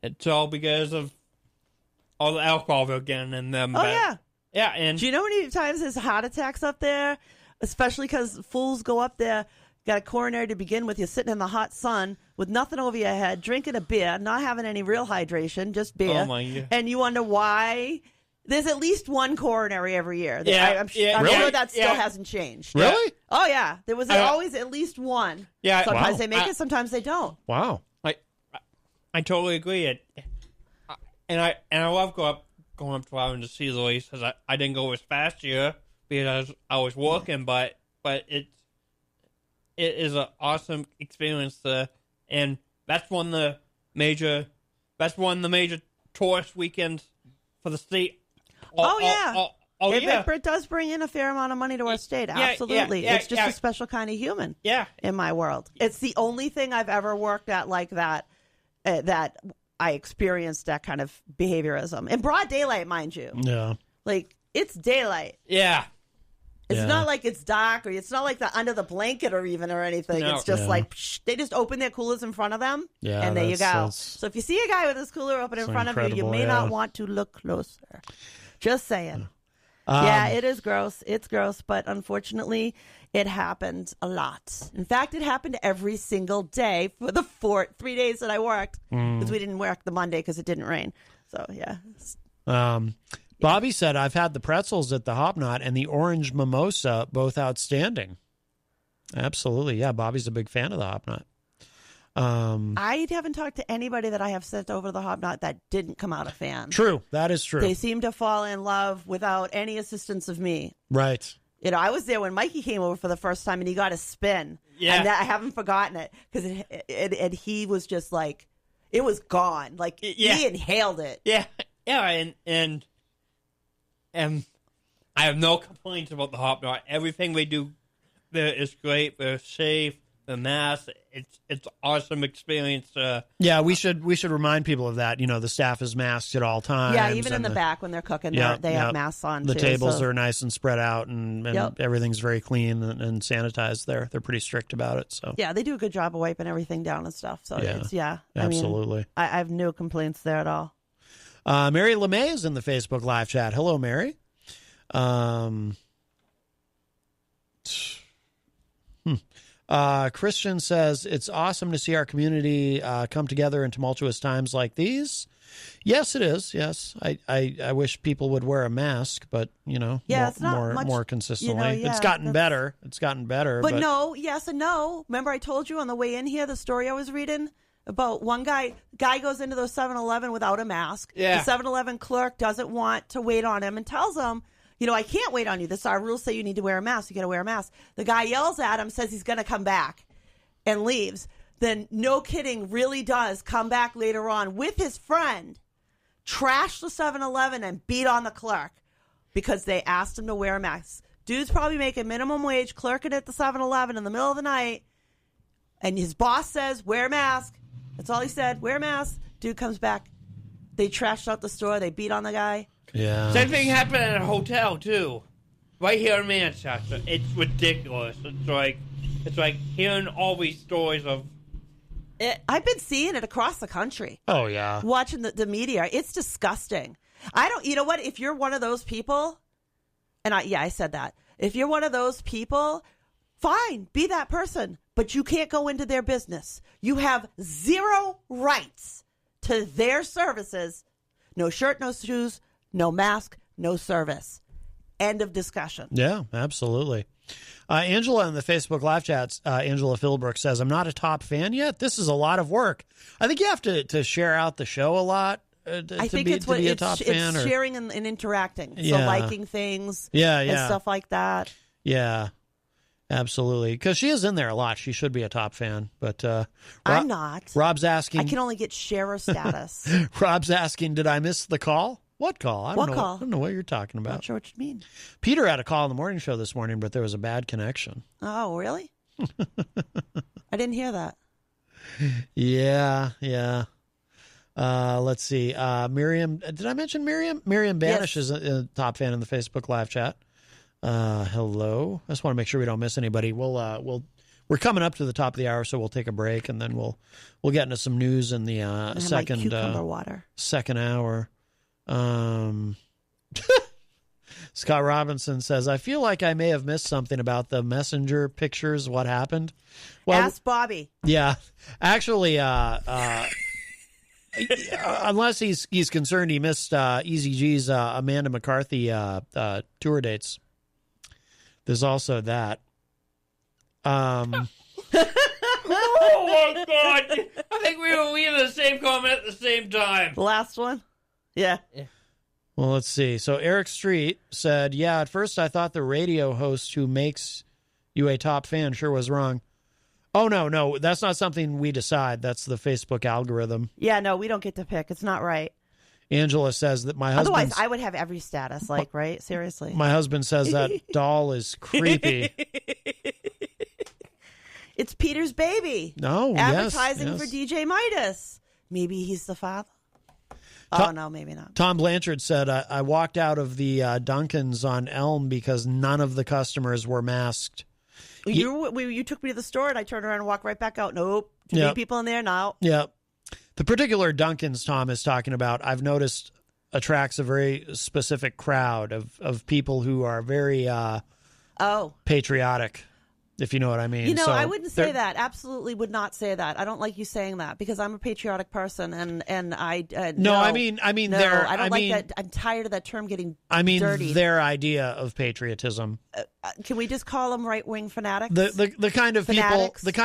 It's all because of all the alcohol they're getting in them. Oh, yeah. Yeah, and do you know how many times there's heart attacks up there? Especially because fools go up there, got a coronary to begin with. You're sitting in the hot sun with nothing over your head, drinking a beer, not having any real hydration, just beer. Oh, my God. And you wonder why There's at least one coronary every year. Yeah, I'm really? sure that still hasn't changed. Really? Oh, yeah. There was always at least one. Yeah. Sometimes they make it, sometimes they don't. Wow. I totally agree. And I love going up to Ireland to see the races. I didn't go as fast here because I was working, but it is an awesome experience. And that's one of the major tourist weekends for the state. It does bring in a fair amount of money to our state. Absolutely. It's just a special kind of human in my world. It's the only thing I've ever worked at like that, that I experienced that kind of behaviorism. In broad daylight, mind you. Yeah. Like, it's daylight. Yeah. It's not like it's dark, or it's not like the under the blanket or anything. No. It's just like, they just open their coolers in front of them, and there you go. So if you see a guy with his cooler open in front of you, you may not want to look closer. Just saying. It is gross. It's gross, but unfortunately, it happened a lot. In fact, it happened every single day for the 3 days that I worked, because we didn't work the Monday because it didn't rain. So, yeah. Bobby said, I've had the pretzels at the Hop Knot and the orange mimosa, both outstanding. Absolutely. Yeah, Bobby's a big fan of the Hop Knot. I haven't talked to anybody that I have sent over the Hop Knot that didn't come out a fan. True. That is true. They seem to fall in love without any assistance of me. Right. You know, I was there when Mikey came over for the first time, and he got a spin. Yeah. And I haven't forgotten it, because he was just like, it was gone. Like, he inhaled it. Yeah. Yeah, and I have no complaints about the Hop Knot. Everything they do there is great. They're safe. The mask, it's an awesome experience. Yeah, we should remind people of that. You know, the staff is masked at all times. Yeah, even in the back when they're cooking, they have masks on. The too, tables are nice and spread out, and everything's very clean and sanitized there. They're pretty strict about it. So yeah, they do a good job of wiping everything down and stuff. So absolutely. I have no complaints there at all. Mary LeMay is in the Facebook live chat. Hello, Mary. Christian says, it's awesome to see our community come together in tumultuous times like these. Yes, it is. Yes. I wish people would wear a mask, but, more consistently. It's gotten better. It's gotten better. But no, yes and no. Remember I told you on the way in here, the story I was reading about one guy goes into those 7-Eleven without a mask. Yeah. The 7-Eleven clerk doesn't want to wait on him and tells him, I can't wait on you. Our rules say you need to wear a mask. You got to wear a mask. The guy yells at him, says he's going to come back, and leaves. Then, no kidding, really does come back later on with his friend, trash the 7-Eleven, and beat on the clerk because they asked him to wear a mask. Dude's probably making minimum wage, clerking at the 7-Eleven in the middle of the night, and his boss says, wear a mask. That's all he said, wear a mask. Dude comes back. They trashed out the store. They beat on the guy. Yeah. Same thing happened at a hotel too, right here in Manchester. It's ridiculous. It's like hearing all these stories of. I've been seeing it across the country. Oh yeah. Watching the media, it's disgusting. I don't. You know what? If you're one of those people, I said that. If you're one of those people, fine, be that person, but you can't go into their business. You have zero rights to their services. No shirt, no shoes. No mask, no service. End of discussion. Yeah, absolutely. Angela in the Facebook live chats, Angela Philbrook says, I'm not a top fan yet. This is a lot of work. I think you have to share out the show a lot to be a top fan. It's sharing and interacting. So liking things and stuff like that. Yeah, absolutely. Because she is in there a lot. She should be a top fan. But I'm not. Rob's asking. I can only get sharer status. Rob's asking, did I miss the call? What call? I don't know what you're talking about. Not sure what you mean. Peter had a call in the morning show this morning, but there was a bad connection. Oh, really? I didn't hear that. Yeah. Let's see. Miriam, did I mention Miriam? Miriam Banish is a top fan in the Facebook live chat. Hello. I just want to make sure we don't miss anybody. We're coming up to the top of the hour, so we'll take a break, and then we'll get into some news in the second hour. Scott Robinson says, I feel like I may have missed something about the messenger pictures. What happened? Well, ask Bobby. Yeah. Actually, unless he's concerned he missed Easy G's Amanda McCarthy tour dates. There's also that. Oh my God! I think we had the same comment at the same time. The last one? Yeah. Well, let's see. So Eric Street said, yeah, at first I thought the radio host who makes you a top fan sure was wrong. Oh, no, that's not something we decide. That's the Facebook algorithm. Yeah, no, we don't get to pick. It's not right. Angela says that my husband... Otherwise, I would have every status, right? Seriously. My husband says that doll is creepy. It's Peter's baby. No, Advertising yes. for DJ Midas. Maybe he's the father. Oh, no, maybe not. Tom Blanchard said, I walked out of the Dunkin's on Elm because none of the customers were masked. You took me to the store and I turned around and walked right back out. Nope. Too many people in there now. Yeah. The particular Dunkin's Tom is talking about, I've noticed, attracts a very specific crowd of people who are very patriotic, if you know what I mean. So I wouldn't say that. Absolutely would not say that. I don't like you saying that because I'm a patriotic person and I no. I mean I don't like that. I'm tired of that term getting dirty. Their idea of patriotism. Can we just call them right-wing fanatics? The kind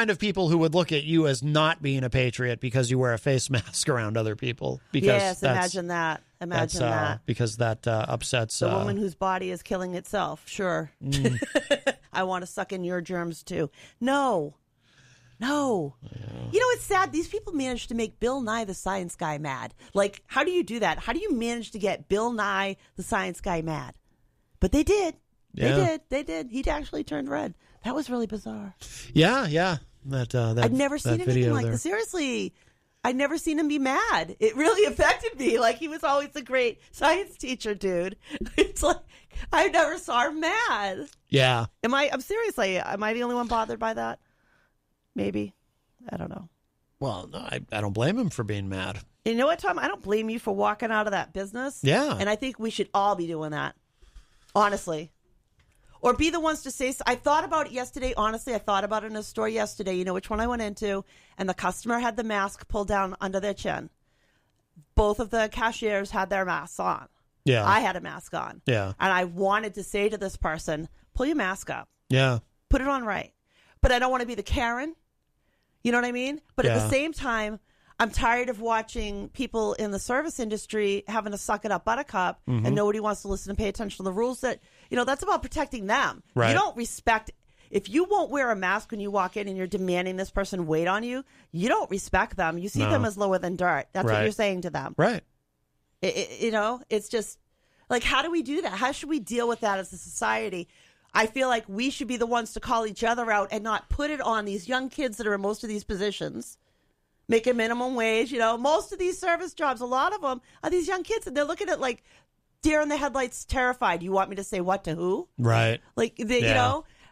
of people who would look at you as not being a patriot because you wear a face mask around other people. Because imagine that. Imagine that. Because that upsets the woman whose body is killing itself. Sure. I want to suck in your germs too. No. Yeah. You know, it's sad. These people managed to make Bill Nye the Science Guy mad. Like, how do you do that? How do you manage to get Bill Nye the Science Guy mad? But they did. They did. He actually turned red. That was really bizarre. Yeah. I'd never seen anything like this. Seriously. I'd never seen him be mad. It really affected me. Like, he was always a great science teacher, dude. It's like, I never saw him mad. Yeah. I'm seriously, am I the only one bothered by that? Maybe. I don't know. Well, no, I don't blame him for being mad. You know what, Tom? I don't blame you for walking out of that business. Yeah. And I think we should all be doing that. Honestly. Or be the ones to say, I thought about it yesterday. Honestly, I thought about it in a store yesterday. You know which one I went into? And the customer had the mask pulled down under their chin. Both of the cashiers had their masks on. Yeah. I had a mask on. Yeah. And I wanted to say to this person, pull your mask up. Yeah. Put it on right. But I don't want to be the Karen. You know what I mean? But at the same time, I'm tired of watching people in the service industry having to suck it up buttercup and nobody wants to listen and pay attention to the rules that, that's about protecting them. Right. You don't respect, if you won't wear a mask when you walk in and you're demanding this person wait on you, you don't respect them. You see them as lower than dirt. That's what you're saying to them. Right. It's just like, how do we do that? How should we deal with that as a society? I feel like we should be the ones to call each other out and not put it on these young kids that are in most of these positions. Make a minimum wage. Most of these service jobs, a lot of them are these young kids, and they're looking at like deer in the headlights, terrified. You want me to say what to who? Right.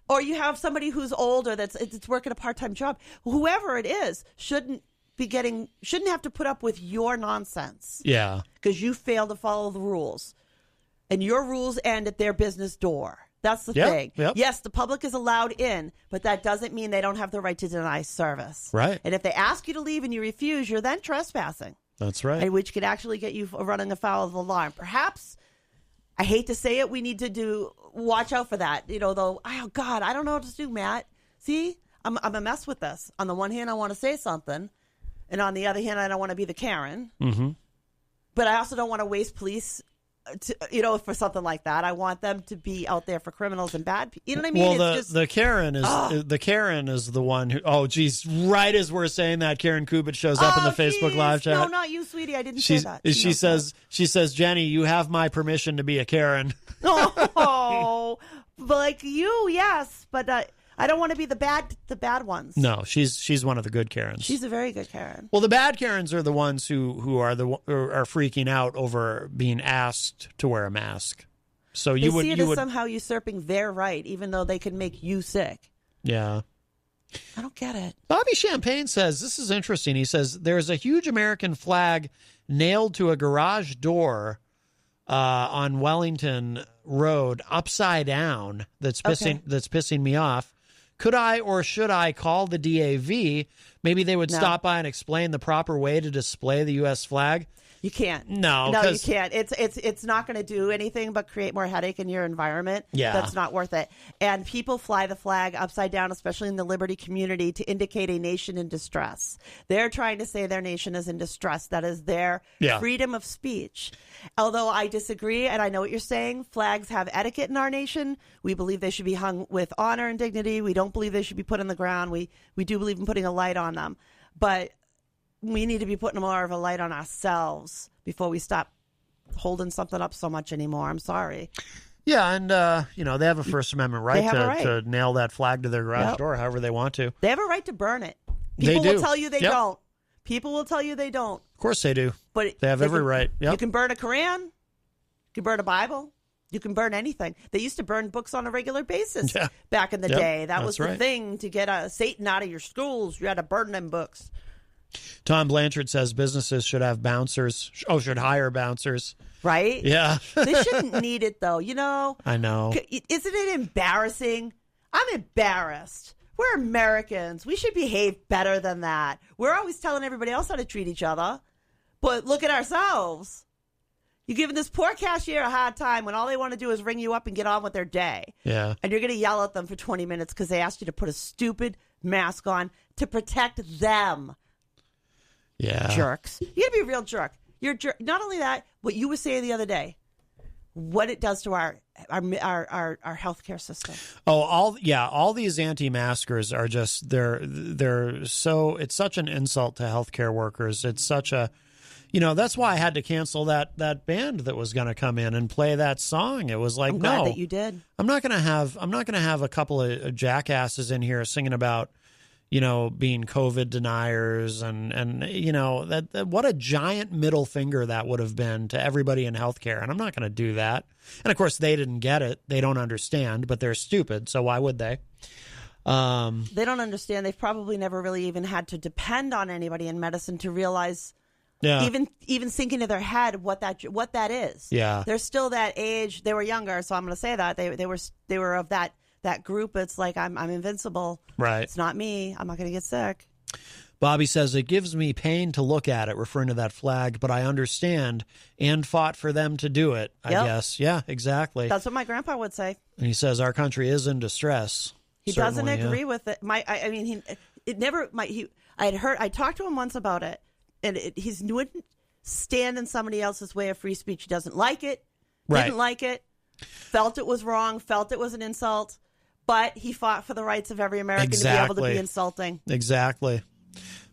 Or you have somebody who's older that's working a part-time job. Whoever it is shouldn't have to put up with your nonsense. Yeah. Because you fail to follow the rules, and your rules end at their business door. That's the thing. Yep. Yes, the public is allowed in, but that doesn't mean they don't have the right to deny service. Right. And if they ask you to leave and you refuse, you're then trespassing. That's right. And which could actually get you running afoul of the law. And perhaps, I hate to say it, we need to watch out for that. Though, oh God, I don't know what to do, Matt. See, I'm a mess with this. On the one hand, I want to say something, and on the other hand, I don't want to be the Karen. Mm-hmm. But I also don't want to waste police. For something like that, I want them to be out there for criminals and bad people. You know what I mean? Well, the Karen is the one who. Oh, geez! Right as we're saying that, Karen Kubit shows up in the Facebook live chat. No, not you, sweetie. I didn't say that. She says, Jenny, you have my permission to be a Karen. Oh, but like you, yes, but I don't want to be the bad ones. No, she's one of the good Karens. She's a very good Karen. Well, the bad Karens are the ones who are freaking out over being asked to wear a mask. So they see it as somehow usurping their right, even though they can make you sick. Yeah. I don't get it. Bobby Champagne says, this is interesting. He says, there's a huge American flag nailed to a garage door on Wellington Road upside down that's pissing me off. Could I or should I call the DAV? Maybe they would No. stop by and explain the proper way to display the U.S. flag. You can't. No, you can't. It's not going to do anything but create more headache in your environment. Yeah. That's not worth it. And people fly the flag upside down, especially in the liberty community, to indicate a nation in distress. They're trying to say their nation is in distress. That is their freedom of speech. Although I disagree, and I know what you're saying, flags have etiquette in our nation. We believe they should be hung with honor and dignity. We don't believe they should be put on the ground. We do believe in putting a light on them. But we need to be putting more of a light on ourselves before we stop holding something up so much anymore. I'm sorry. Yeah, and, they have a First Amendment right to nail that flag to their garage door however they want to. They have a right to burn it. They People do. will tell you they don't. People will tell you they don't. Of course they do. But they have every right. Yep. You can burn a Quran. You can burn a Bible. You can burn anything. They used to burn books on a regular basis back in the day. That was the thing to get Satan out of your schools. You had to burn them books. Tom Blanchard says businesses should have bouncers. Should hire bouncers. Right? Yeah. They shouldn't need it, though. I know. Isn't it embarrassing? I'm embarrassed. We're Americans. We should behave better than that. We're always telling everybody else how to treat each other. But look at ourselves. You're giving this poor cashier a hard time when all they want to do is ring you up and get on with their day. Yeah. And you're going to yell at them for 20 minutes because they asked you to put a stupid mask on to protect them. Yeah. Jerks. You got to be a real jerk. You're a jerk. Not only that, what you were saying the other day, what it does to our healthcare system. Oh, all these anti-maskers are just they're so, it's such an insult to healthcare workers. It's such a, that's why I had to cancel that band that was going to come in and play that song. It was like, I'm glad that you did. I'm not going to have a couple of jackasses in here singing about, being COVID deniers and that what a giant middle finger that would have been to everybody in healthcare. And I'm not going to do that. And of course they didn't get it. They don't understand, but they're stupid. So why would they? They don't understand. They've probably never really even had to depend on anybody in medicine to realize, even sink into their head what that is. Yeah. They're still that age. They were younger. So I'm going to say that they were of that group. It's like, I'm invincible. Right. It's not me. I'm not going to get sick. Bobby says, it gives me pain to look at it, referring to that flag, but I understand and fought for them to do it, I guess. Yeah, exactly. That's what my grandpa would say. And he says, our country is in distress. He doesn't agree with it. I talked to him once about it, and he wouldn't stand in somebody else's way of free speech. He doesn't like it, didn't like it, felt it was wrong, felt it was an insult. But he fought for the rights of every American to be able to be insulting. Exactly.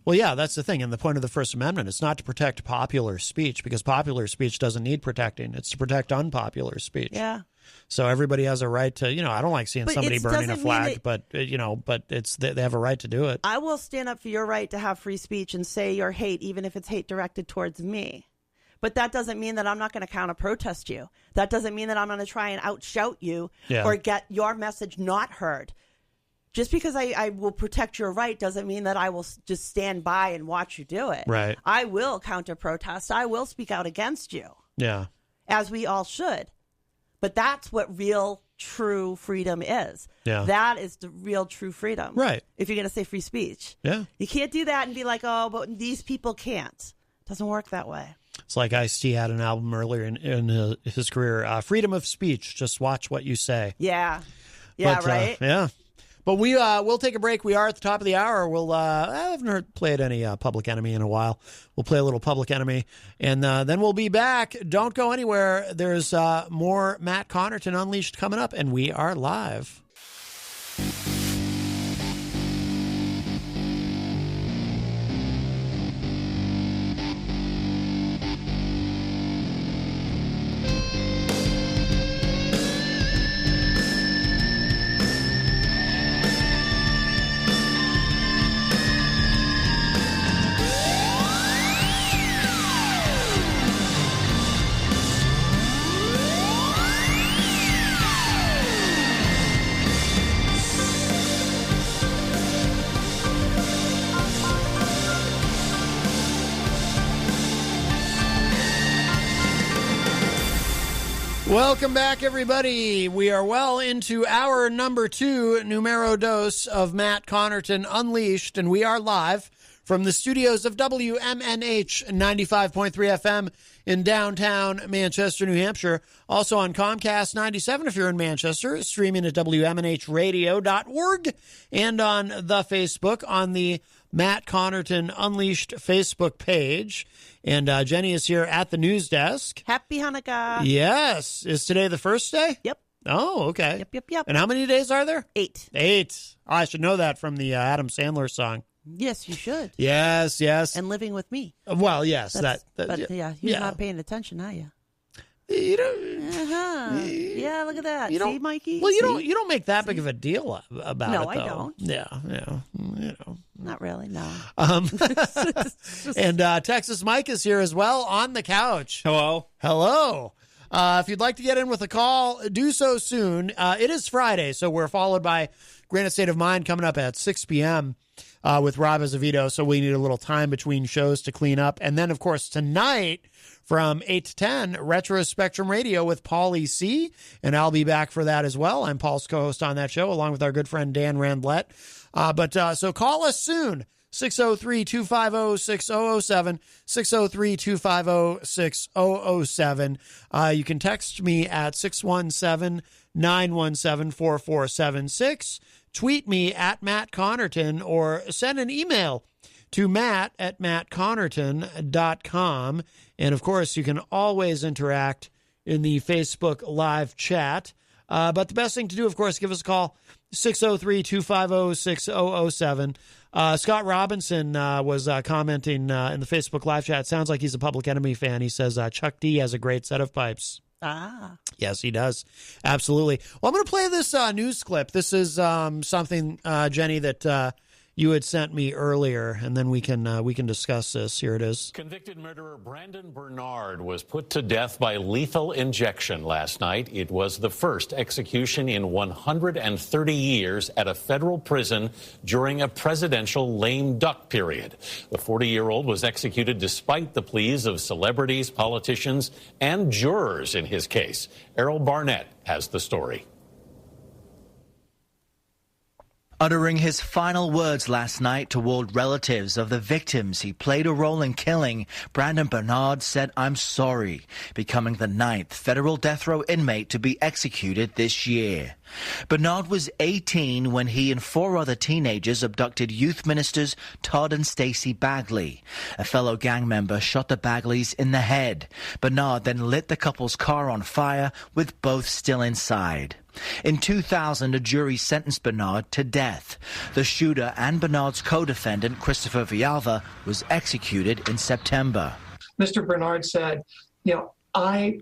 Well, yeah, that's the thing. And the point of the First Amendment is not to protect popular speech, because popular speech doesn't need protecting. It's to protect unpopular speech. Yeah. So everybody has a right to, I don't like seeing somebody burning a flag, but they have a right to do it. I will stand up for your right to have free speech and say your hate, even if it's hate directed towards me. But that doesn't mean that I'm not going to counter-protest you. That doesn't mean that I'm going to try and outshout you or get your message not heard. Just because I will protect your right doesn't mean that I will just stand by and watch you do it. Right. I will counter-protest. I will speak out against you. Yeah. As we all should. But that's what real, true freedom is. Yeah. That is the real, true freedom. Right. If you're going to say free speech. Yeah. You can't do that and be like, oh, but these people can't. It doesn't work that way. It's like Ice-T had an album earlier in his career, Freedom of Speech, just watch what you say. Yeah. Yeah, but, right? Yeah. But we'll take a break. We are at the top of the hour. I haven't played any Public Enemy in a while. We'll play a little Public Enemy, and then we'll be back. Don't go anywhere. There's more Matt Connarton Unleashed coming up, and we are live. Welcome back, everybody. We are well into hour number 2, numero dos of Matt Connarton Unleashed, and we are live from the studios of WMNH 95.3 FM in downtown Manchester, New Hampshire. Also on Comcast 97 if you're in Manchester, streaming at WMNHradio.org, and on the Facebook on the Matt Connarton Unleashed Facebook page. And Jenny is here at the news desk. Happy Hanukkah. Yes. Is today the first day? Yep. Oh, okay. Yep. And how many days are there? 8. 8. Oh, I should know that from the Adam Sandler song. Yes, you should. Yes. And living with me. Well, yes. But you're not paying attention, are you? You don't. Yeah, look at that. You See, Mikey? Well, you don't make that big of a deal about it, No, though. I don't. Yeah. Not really, no. And Texas Mike is here as well on the couch. Hello. If you'd like to get in with a call, do so soon. It is Friday, so we're followed by Granite State of Mind coming up at 6 p.m. With Rob Azevedo, so we need a little time between shows to clean up. And then, of course, tonight from 8 to 10, Retro Spectrum Radio with Paulie C., and I'll be back for that as well. I'm Paul's co-host on that show, along with our good friend Dan Randlett. So call us soon, 603-250-6007, 603-250-6007. You can text me at 617-917-4476. Tweet me at Matt Connarton, or send an email to matt@mattconnerton.com. And, of course, you can always interact in the Facebook live chat. But the best thing to do, of course, give us a call, 603-250-6007. Scott Robinson was commenting in the Facebook live chat. Sounds like he's a Public Enemy fan. He says Chuck D has a great set of pipes. Ah. Yes, he does. Absolutely. Well, I'm going to play this news clip. This is something, Jenny, that you had sent me earlier, and then we can discuss this. Here it is. Convicted murderer Brandon Bernard was put to death by lethal injection last night. It was the first execution in 130 years at a federal prison during a presidential lame duck period. The 40-year-old was executed despite the pleas of celebrities, politicians, and jurors in his case. Errol Barnett has the story. Uttering his final words last night toward relatives of the victims he played a role in killing, Brandon Bernard said, "I'm sorry," becoming the 9th federal death row inmate to be executed this year. Bernard was 18 when he and 4 other teenagers abducted youth ministers Todd and Stacy Bagley. A fellow gang member shot the Bagleys in the head. Bernard then lit the couple's car on fire, with both still inside. In 2000, a jury sentenced Bernard to death. The shooter and Bernard's co-defendant, Christopher Villalva, was executed in September. Mr. Bernard said, I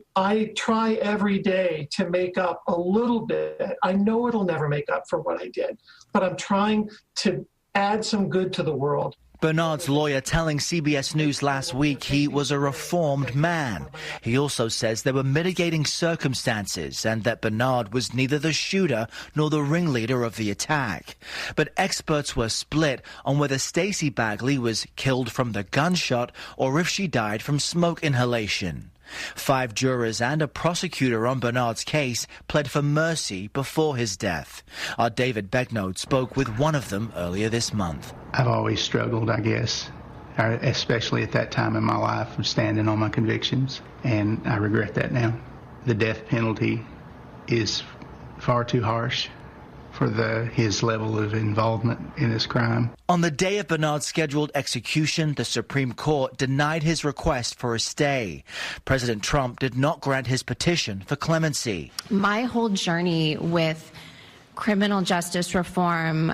try every day to make up a little bit. I know it'll never make up for what I did, but I'm trying to add some good to the world. Bernard's lawyer telling CBS News last week he was a reformed man. He also says there were mitigating circumstances and that Bernard was neither the shooter nor the ringleader of the attack. But experts were split on whether Stacy Bagley was killed from the gunshot or if she died from smoke inhalation. 5 jurors and a prosecutor on Bernard's case pled for mercy before his death. Our David Becknode spoke with one of them earlier this month. I've always struggled, I guess, especially at that time in my life, of standing on my convictions, and I regret that now. The death penalty is far too harsh for his level of involvement in this crime. On the day of Bernard's scheduled execution, the Supreme Court denied his request for a stay. President Trump did not grant his petition for clemency. My whole journey with criminal justice reform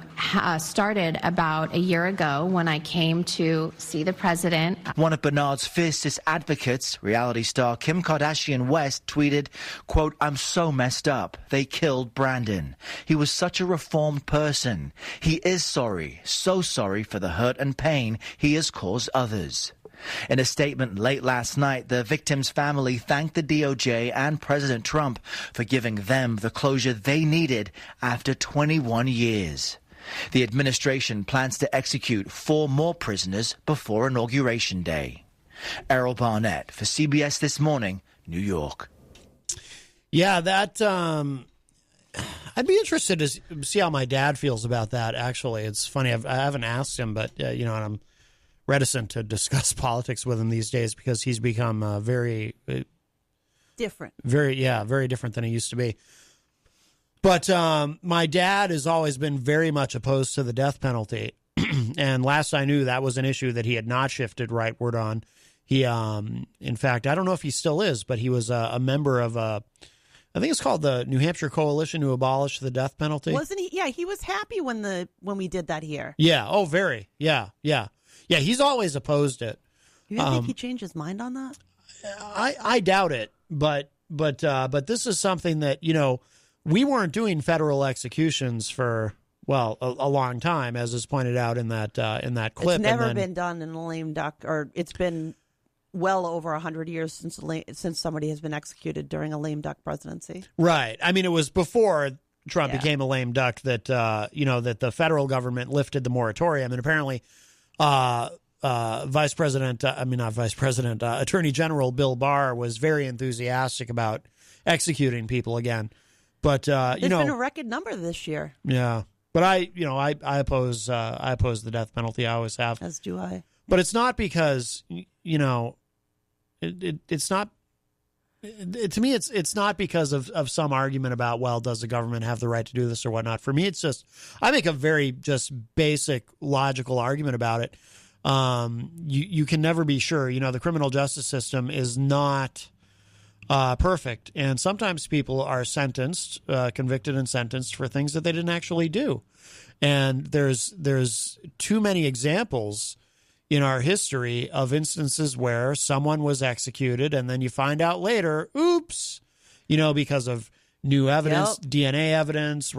started about a year ago when I came to see the president. One of Bernard's fiercest advocates, reality star Kim Kardashian West, tweeted, quote, "I'm so messed up. They killed Brandon. He was such a reformed person. He is sorry, so sorry for the hurt and pain he has caused others." In a statement late last night, the victim's family thanked the DOJ and President Trump for giving them the closure they needed after 21 years. The administration plans to execute 4 more prisoners before Inauguration Day. Errol Barnett for CBS This Morning, New York. Yeah, that I'd be interested to see how my dad feels about that. Actually, it's funny. I haven't asked him, but and I'm reticent to discuss politics with him these days because he's become very different. Very different than he used to be. But my dad has always been very much opposed to the death penalty. And last I knew, that was an issue that he had not shifted rightward on. He, in fact, I don't know if he still is, but he was a member of I think it's called the New Hampshire Coalition to Abolish the Death Penalty. Wasn't he? Yeah, he was happy when we did that here. Yeah. Oh, very. Yeah. He's always opposed it. You think he changed his mind on that? I doubt it, but this is something that we weren't doing federal executions for a long time, as is pointed out in that clip. It's never been done in a lame duck, or it's been well over 100 years since somebody has been executed during a lame duck presidency. Right. I mean, it was before Trump became a lame duck that that the federal government lifted the moratorium, and apparently, Attorney General Bill Barr was very enthusiastic about executing people again. But there's been a record number this year. Yeah. But I oppose the death penalty. I always have. As do I. But it's not because it's not. To me, it's not because of some argument about, does the government have the right to do this or whatnot. For me, it's just I make a very just basic logical argument about it. You can never be sure. The criminal justice system is not perfect, and sometimes people are sentenced, convicted and sentenced for things that they didn't actually do. And there's too many examples in our history of instances where someone was executed and then you find out later, oops, because of new evidence, DNA evidence,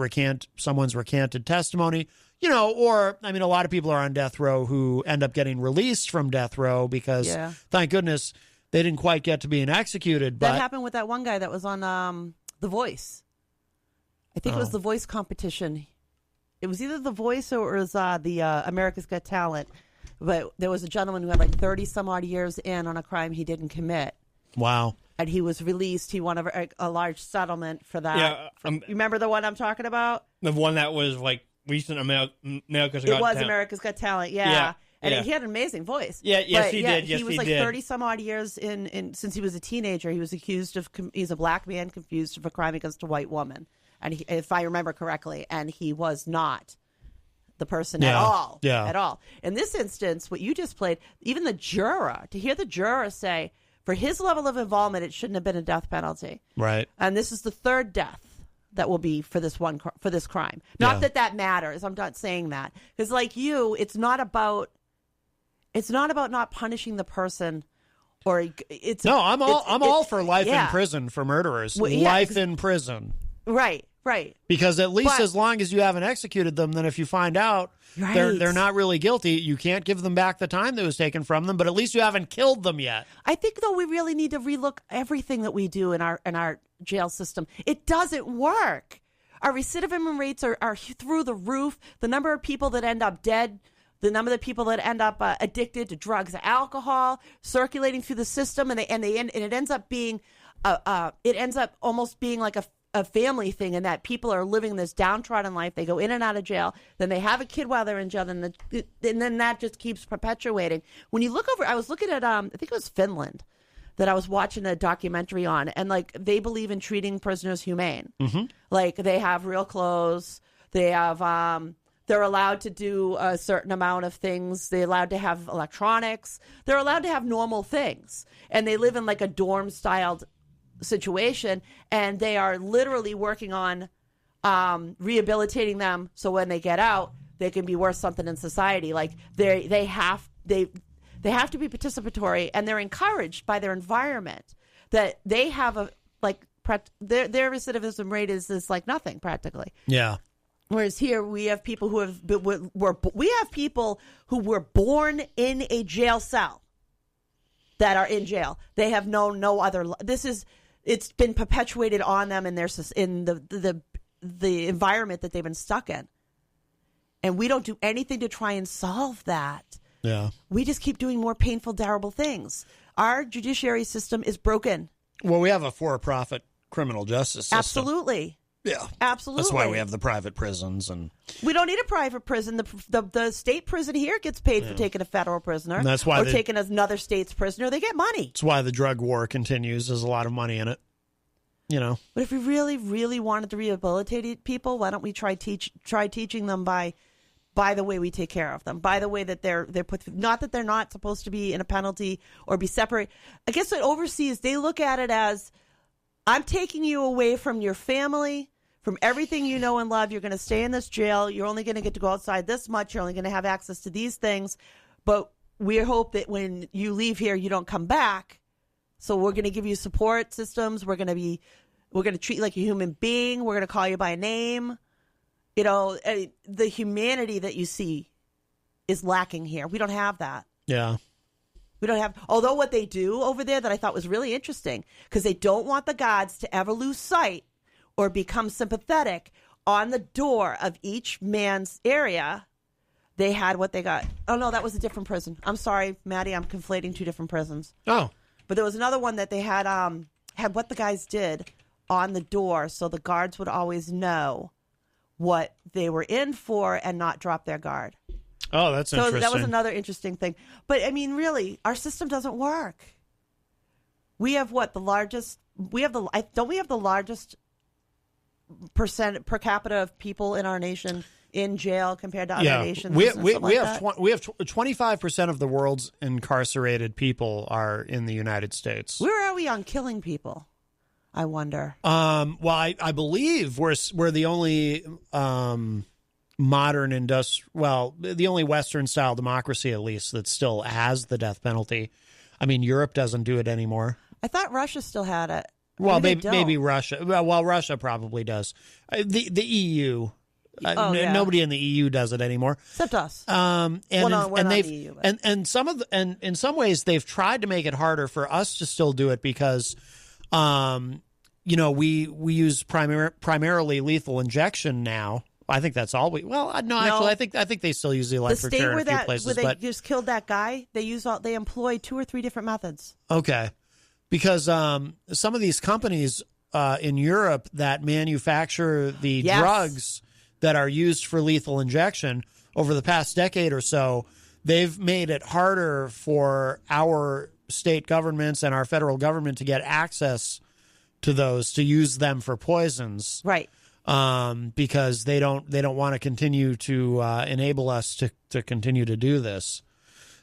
someone's recanted testimony, or, a lot of people are on death row who end up getting released from death row because, thank goodness, they didn't quite get to being executed. But that happened with that one guy that was on The Voice. I think it was The Voice competition. It was either The Voice or it was the America's Got Talent. But there was a gentleman who had 30 some odd years in on a crime he didn't commit. Wow. And he was released. He won a large settlement for that. Yeah, you remember the one I'm talking about? The one that was recent America's Got Talent. It was America's Got Talent, yeah. And he had an amazing voice. Yeah, yes, he did. Yes, he was he did. 30 some odd years in since he was a teenager. He was accused of he's a black man confused of a crime against a white woman, and if I remember correctly, and he was not the person at all. Yeah. At all. In this instance, what you just played, even the juror, to hear the juror say, for his level of involvement, it shouldn't have been a death penalty. Right. And this is the third death that will be for this crime. Not that matters. I'm not saying that. Because it's not about not punishing the person, or it's I'm all for life in prison for murderers. Life in prison. Right. Because at least as long as you haven't executed them, then if you find out they're not really guilty, you can't give them back the time that was taken from them, but at least you haven't killed them yet. I think, though, we really need to relook everything that we do in our jail system. It doesn't work. Our recidivism rates are through the roof. The number of people that end up dead, the number of people that end up addicted to drugs, alcohol, circulating through the system, and it ends up being almost being like a family thing, and that people are living this downtrodden life. They go in and out of jail, then they have a kid while they're in jail, and then that just keeps perpetuating. When you look over, I was looking at I think it was Finland that I was watching a documentary on, and they believe in treating prisoners humane. Mm-hmm. They have real clothes, they have they're allowed to do a certain amount of things. They're allowed to have electronics. They're allowed to have normal things, and they live in a dorm-styled situation, and they are literally working on rehabilitating them so when they get out, they can be worth something in society. They have to be participatory, and they're encouraged by their environment that they have their recidivism rate is like nothing practically. Yeah. Whereas here we have people who were born in a jail cell that are in jail. They have known no other. It's been perpetuated on them in the environment that they've been stuck in. And we don't do anything to try and solve that. Yeah. We just keep doing more painful, terrible things. Our judiciary system is broken. Well, we have a for-profit criminal justice system. Absolutely. Yeah. Absolutely. That's why we have the private prisons. And we don't need a private prison. The state prison here gets paid for taking a federal prisoner. And that's why taking another state's prisoner. They get money. That's why the drug war continues. There's a lot of money in it. But if we really, really wanted to rehabilitate people, why don't we try teaching them by the way we take care of them, by the way that they're put, not that they're not supposed to be in a penalty or be separate. I guess what overseas, they look at it as, I'm taking you away from your family, from everything you know and love. You're going to stay in this jail. You're only going to get to go outside this much. You're only going to have access to these things. But we hope that when you leave here, you don't come back. So we're going to give you support systems. We're going to treat you like a human being. We're going to call you by name. The humanity that you see is lacking here. We don't have that. Yeah. We don't have, although what they do over there that I thought was really interesting, because they don't want the guards to ever lose sight or become sympathetic, on the door of each man's area, they had what they got. Oh, no, that was a different prison. I'm sorry, Maddie, I'm conflating two different prisons. Oh. But there was another one that they had what the guys did on the door, so the guards would always know what they were in for and not drop their guard. Oh, that's interesting. So that was another interesting thing. But, I mean, really, our system doesn't work. We have don't we have the largest percent per capita of people in our nation in jail compared to other nations? We have 25% of the world's incarcerated people are in the United States. Where are we on killing people? I wonder. Well, I believe we're the only modern the only Western style democracy, at least, that still has the death penalty. I mean, Europe doesn't do it anymore. I thought Russia still had it. Well, maybe Russia. Well, Russia probably does. The EU. Nobody in the EU does it anymore, except us. And we're not in the EU, and in some ways they've tried to make it harder for us to still do it because, we use primarily lethal injection now. I think that's all we. Well, no, actually, I think they still use the electric chair in a few places. Where they just killed that guy, they employ 2 or 3 different methods. Okay, because some of these companies in Europe that manufacture the drugs that are used for lethal injection over the past decade or so, they've made it harder for our state governments and our federal government to get access to those, to use them for poisons. Right. Because they don't want to continue to enable us to continue to do this.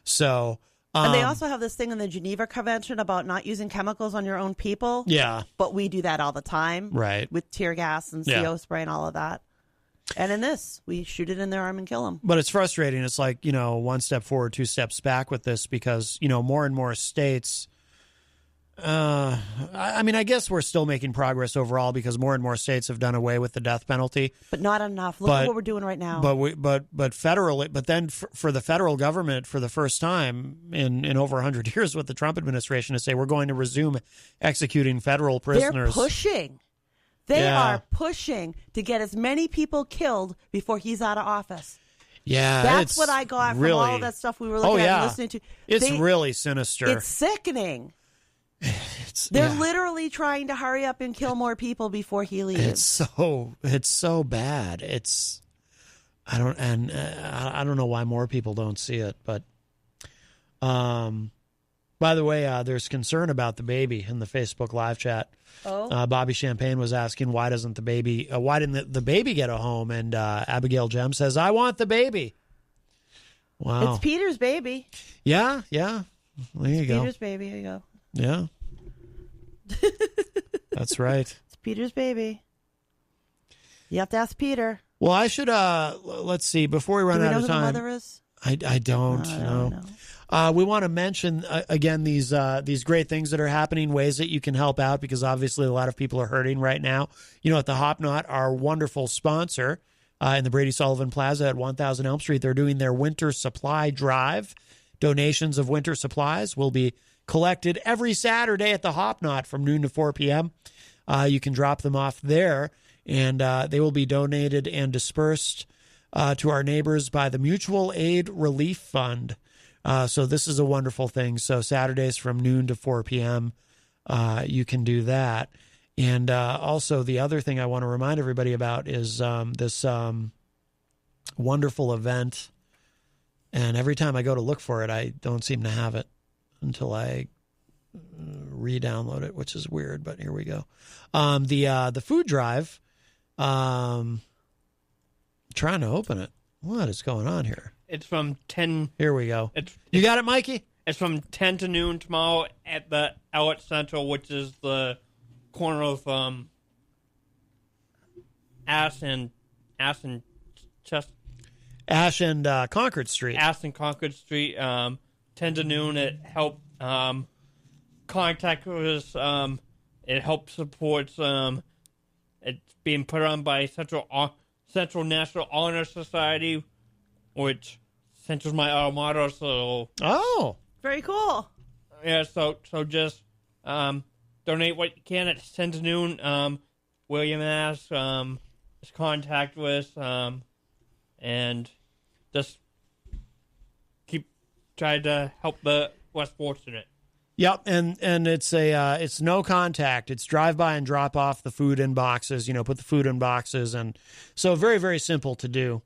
So, and they also have this thing in the Geneva Convention about not using chemicals on your own people. Yeah. But we do that all the time. Right. With tear gas and CO spray and all of that. And in this, we shoot it in their arm and kill them. But it's frustrating. It's like, one step forward, 2 steps back with this because, more and more states. I guess we're still making progress overall because more and more states have done away with the death penalty. But not enough. Look at what we're doing right now. But federally, but then for the federal government, for the first time in over 100 years with the Trump administration, to say we're going to resume executing federal prisoners. They're pushing. They are pushing to get as many people killed before he's out of office. Yeah, that's what I got from all of that stuff we were looking at and listening to. It's really sinister. It's sickening. They're literally trying to hurry up and kill more people before he leaves. It's so bad. I don't know why more people don't see it, but by the way, there's concern about the baby in the Facebook live chat. Oh. Bobby Champagne was asking why didn't the baby get a home? And Abigail Jem says, I want the baby. Wow. It's Peter's baby. Yeah. There you go. Peter's baby. Here you go. Yeah. That's right. It's Peter's baby. You have to ask Peter. Well, I should, let's see, before we run out of time. Do we know who the mother is? I don't know. We want to mention, again, these great things that are happening, ways that you can help out, because obviously a lot of people are hurting right now. At the Hop Knot, our wonderful sponsor in the Brady Sullivan Plaza at 1000 Elm Street, they're doing their winter supply drive. Donations of winter supplies will be collected every Saturday at the Hop Knot from noon to 4 p.m. You can drop them off there, and they will be donated and dispersed to our neighbors by the Mutual Aid Relief Fund. So this is a wonderful thing. So Saturdays from noon to 4 p.m., you can do that. And also, the other thing I want to remind everybody about is this wonderful event. And every time I go to look for it, I don't seem to have it until I re-download it, which is weird, but here we go. The food drive, trying to open it. What is going on here? It's from 10. Here we go. You got it, Mikey? It's from 10 to noon tomorrow at the Outlet Central, which is the corner of Ash and Concord Street. Ash and Concord Street, 10 to noon. It helps contact us. It helps supports. It's being put on by Central National Honor Society, which Central's my alma mater. So very cool. Yeah, so just donate what you can at 10 to noon. William Ash is contact with, and just keep trying to help the less fortunate. Yep, and it's no contact. It's drive by and drop off the food in boxes. Put the food in boxes, and so very, very simple to do.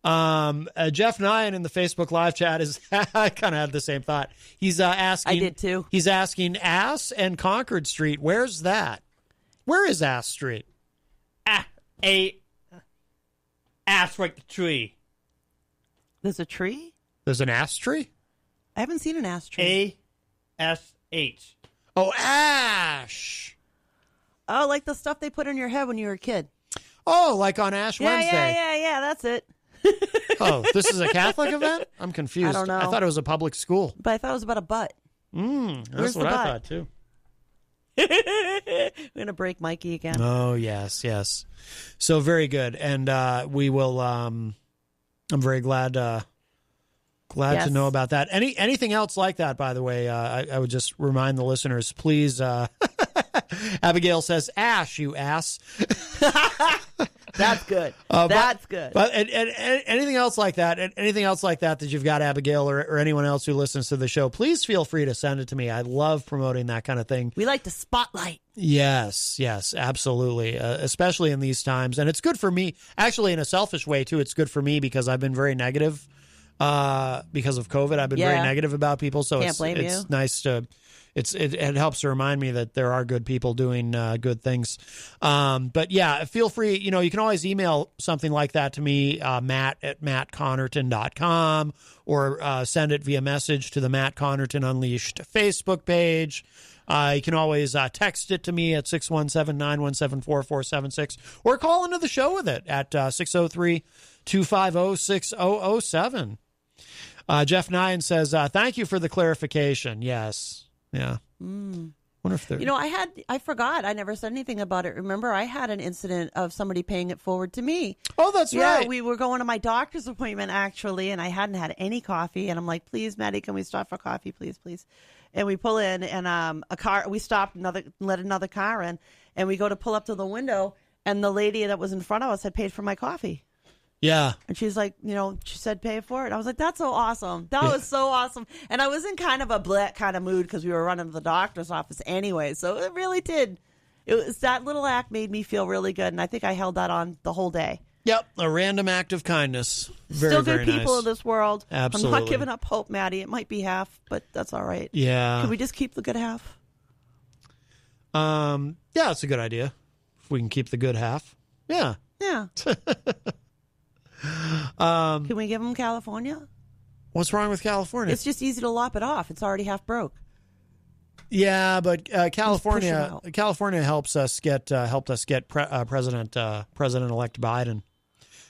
Jeff Nyan in the Facebook live chat is I kind of had the same thought. He's asking. I did too. He's asking Ass and Concord Street. Where's that? Where is Ass Street? Ass like the tree. There's a tree? There's an ass tree? I haven't seen an ass tree. ASH. Oh, ash. Oh, like the stuff they put in your head when you were a kid. Oh, like on Ash Wednesday. Yeah, that's it. Oh, this is a Catholic event? I'm confused. I don't know. I thought it was a public school. But I thought it was about a butt. That's what I thought, too. We're going to break Mikey again. Oh, yes. So very good. And we will, I'm very glad to know about that. Anything else like that, by the way, I would just remind the listeners, please. Abigail says, Ash, you ass. That's good. That's good. But and anything else like that, that you've got, Abigail, or anyone else who listens to the show, please feel free to send it to me. I love promoting that kind of thing. We like to spotlight. Yes, absolutely, especially in these times. And it's good for me, actually, in a selfish way, too. It's good for me because I've been very negative because of COVID. I've been very negative about people, so it's nice to... It helps to remind me that there are good people doing good things. But yeah, feel free. You can always email something like that to me, matt@mattconnarton.com, or send it via message to the Matt Connarton Unleashed Facebook page. You can always text it to me at 617-917-4476, or call into the show with it at 603-250-6007. Jeff Nyan says, thank you for the clarification. Yes. Yeah. Wonder if there. I forgot. I never said anything about it. Remember, I had an incident of somebody paying it forward to me. Oh, that's right. We were going to my doctor's appointment, actually, and I hadn't had any coffee. And I'm like, please, Maddie, can we stop for coffee, please? And we pull in, and we stopped, let another car in, and we go to pull up to the window, and the lady that was in front of us had paid for my coffee. Yeah. And she's like, she said pay for it. I was like, that's so awesome. That was so awesome. And I was in kind of a black kind of mood because we were running to the doctor's office anyway. So it really did. That little act made me feel really good. And I think I held that on the whole day. Yep. A random act of kindness. Very, still good very people nice. in this world. Absolutely. I'm not giving up hope, Maddie. It might be half, but that's all right. Yeah. Can we just keep the good half? Yeah, it's a good idea. If we can keep the good half. Yeah. Yeah. Can we give them California? What's wrong with California? It's just easy to lop it off. It's already half broke. Yeah, but California helped us get President-elect Biden,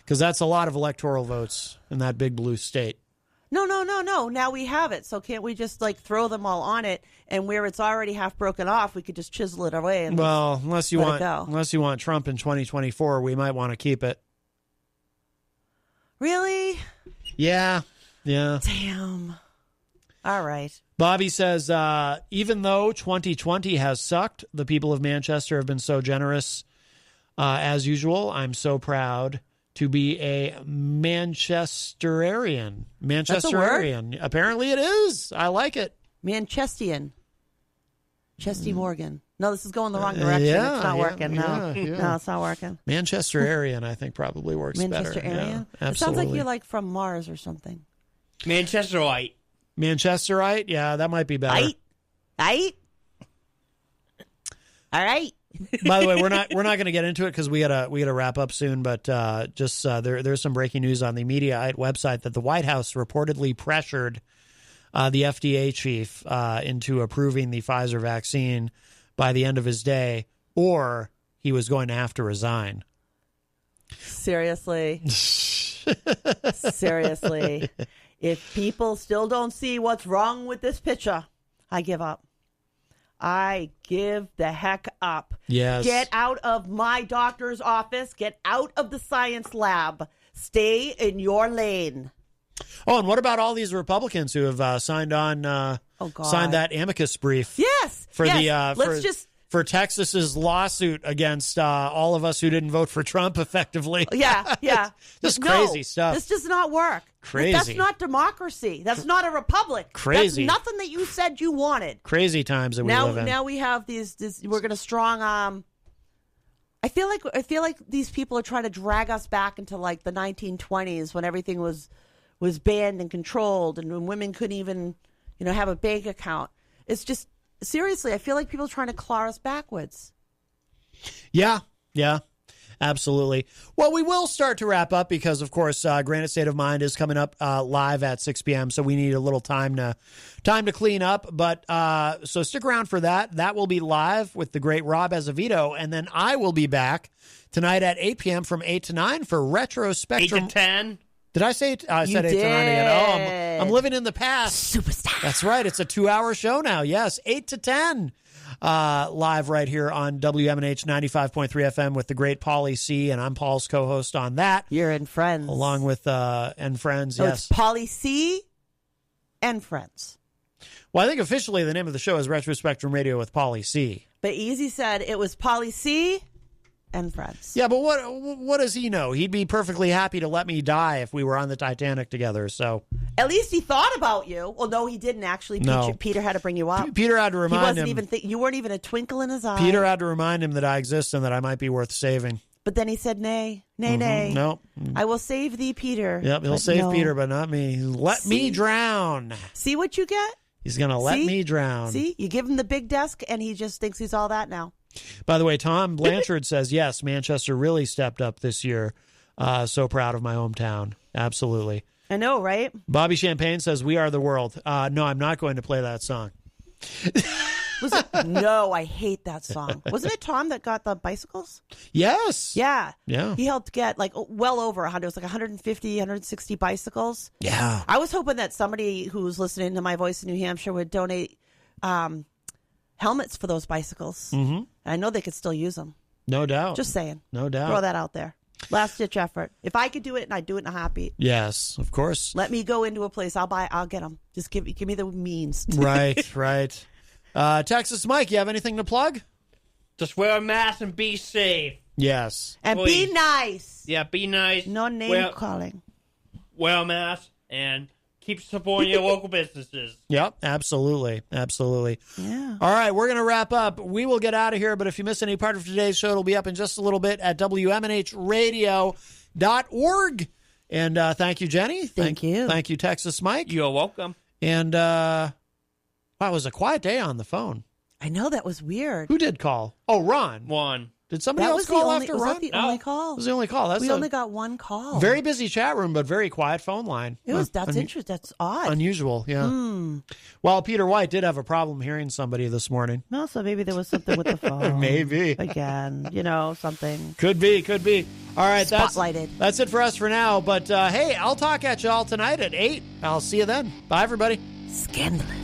because that's a lot of electoral votes in that big blue state. No. Now we have it. So can't we just throw them all on it, and where it's already half broken off, we could just chisel it away? And unless you want Trump in 2024, we might want to keep it. Really? Yeah. Damn. All right. Bobby says, even though 2020 has sucked, the people of Manchester have been so generous as usual. I'm so proud to be a Manchesterian. That's a word? Apparently it is. I like it. Manchestian. Chesty Morgan. No, this is going the wrong direction. Yeah, it's not working. No, yeah. no, it's not working. Manchester Aryan, I think, probably works Manchester better. Aryan? Yeah, It sounds like absolutely. you're like from Mars or something. Manchesterite. Manchesterite? Yeah, that might be better. Right? All right. By the way, we're not going to get into it because we gotta wrap up soon. But there's some breaking news on the Mediaite website that the White House reportedly pressured the FDA chief into approving the Pfizer vaccine by the end of his day, or he was going to have to resign. Seriously. Seriously. If people still don't see what's wrong with this picture, I give up. I give the heck up. Yes. Get out of my doctor's office. Get out of the science lab. Stay in your lane. Oh, and what about all these Republicans who have signed that amicus brief? Yes. For Texas's lawsuit against all of us who didn't vote for Trump effectively. Yeah. Just crazy stuff. This does not work. Crazy. That's not democracy. That's not a republic. Crazy. That's nothing that you said you wanted. Crazy times that we live in. Now we have these we're going to strong arm. I feel like these people are trying to drag us back into like the 1920s when everything was banned and controlled and when women couldn't even, have a bank account. It's just seriously, I feel like people are trying to claw us backwards. Yeah, absolutely. Well, we will start to wrap up because, of course, Granite State of Mind is coming up live at 6 p.m., so we need a little time to clean up. But so stick around for that. That will be live with the great Rob Azevedo, and then I will be back tonight at 8 p.m. from 8 to 9 for Retro Spectrum. 8 to 10? Did I say I said 8 to 9 again? Oh, I'm living in the past. Superstar. That's right. It's a 2-hour show now. Yes, 8 to 10. Live right here on WMNH 95.3 FM with the great Pauly C, and I'm Paul's co-host on that. You're in Friends. Along with and Friends, so yes. It's Pauly C and Friends. Well, I think officially the name of the show is Retro Spectrum Radio with Pauly C. But Easy said it was Pauly C and Friends. Yeah, but what does he know? He'd be perfectly happy to let me die if we were on the Titanic together, so... At least he thought about you. Well, no, he didn't actually. No. Peter had to bring you up. Peter had to remind him. You weren't even a twinkle in his eye. Peter had to remind him that I exist and that I might be worth saving. But then he said, nay. No. I will save thee, Peter. Yep, he'll save Peter, but not me. Let me drown. See what you get? He's going to let me drown. See? You give him the big desk, and he just thinks he's all that now. By the way, Tom Blanchard says, yes, Manchester really stepped up this year. So proud of my hometown. Absolutely. I know, right? Bobby Champagne says, we are the world. No, I'm not going to play that song. No, I hate that song. Wasn't it Tom that got the bicycles? Yes. Yeah. Yeah. He helped get like well over 100. It was like 150, 160 bicycles. Yeah. I was hoping that somebody who's listening to my voice in New Hampshire would donate helmets for those bicycles. Mm-hmm. I know they could still use them. No doubt. Just saying. No doubt. Throw that out there. Last ditch effort. If I could do it, and I'd do it in a heartbeat. Yes, of course. Let me go into a place. I'll get them. Just give me the means. Right. Texas Mike, you have anything to plug? Just wear a mask and be safe. Yes. And Please. be nice. Yeah, be nice. No name calling. Wear a mask and keep supporting your local businesses. Yep, absolutely. Yeah. All right, we're going to wrap up. We will get out of here, but if you miss any part of today's show, it'll be up in just a little bit at WMNHradio.org. And thank you, Jenny. Thank you. Thank you, Texas Mike. You're welcome. And wow, it was a quiet day on the phone. I know, that was weird. Who did call? Oh, Ron. Did somebody else call after Ron? Was that the only call? It was the only call. We only got one call. Very busy chat room, but very quiet phone line. That's interesting. That's odd. Unusual, yeah. Well, Peter White did have a problem hearing somebody this morning. No, so maybe there was something with the phone. Maybe. Again, something. Could be. All right, Spotlighted. That's it for us for now. But, hey, I'll talk at you all tonight at 8. I'll see you then. Bye, everybody. Scandalous.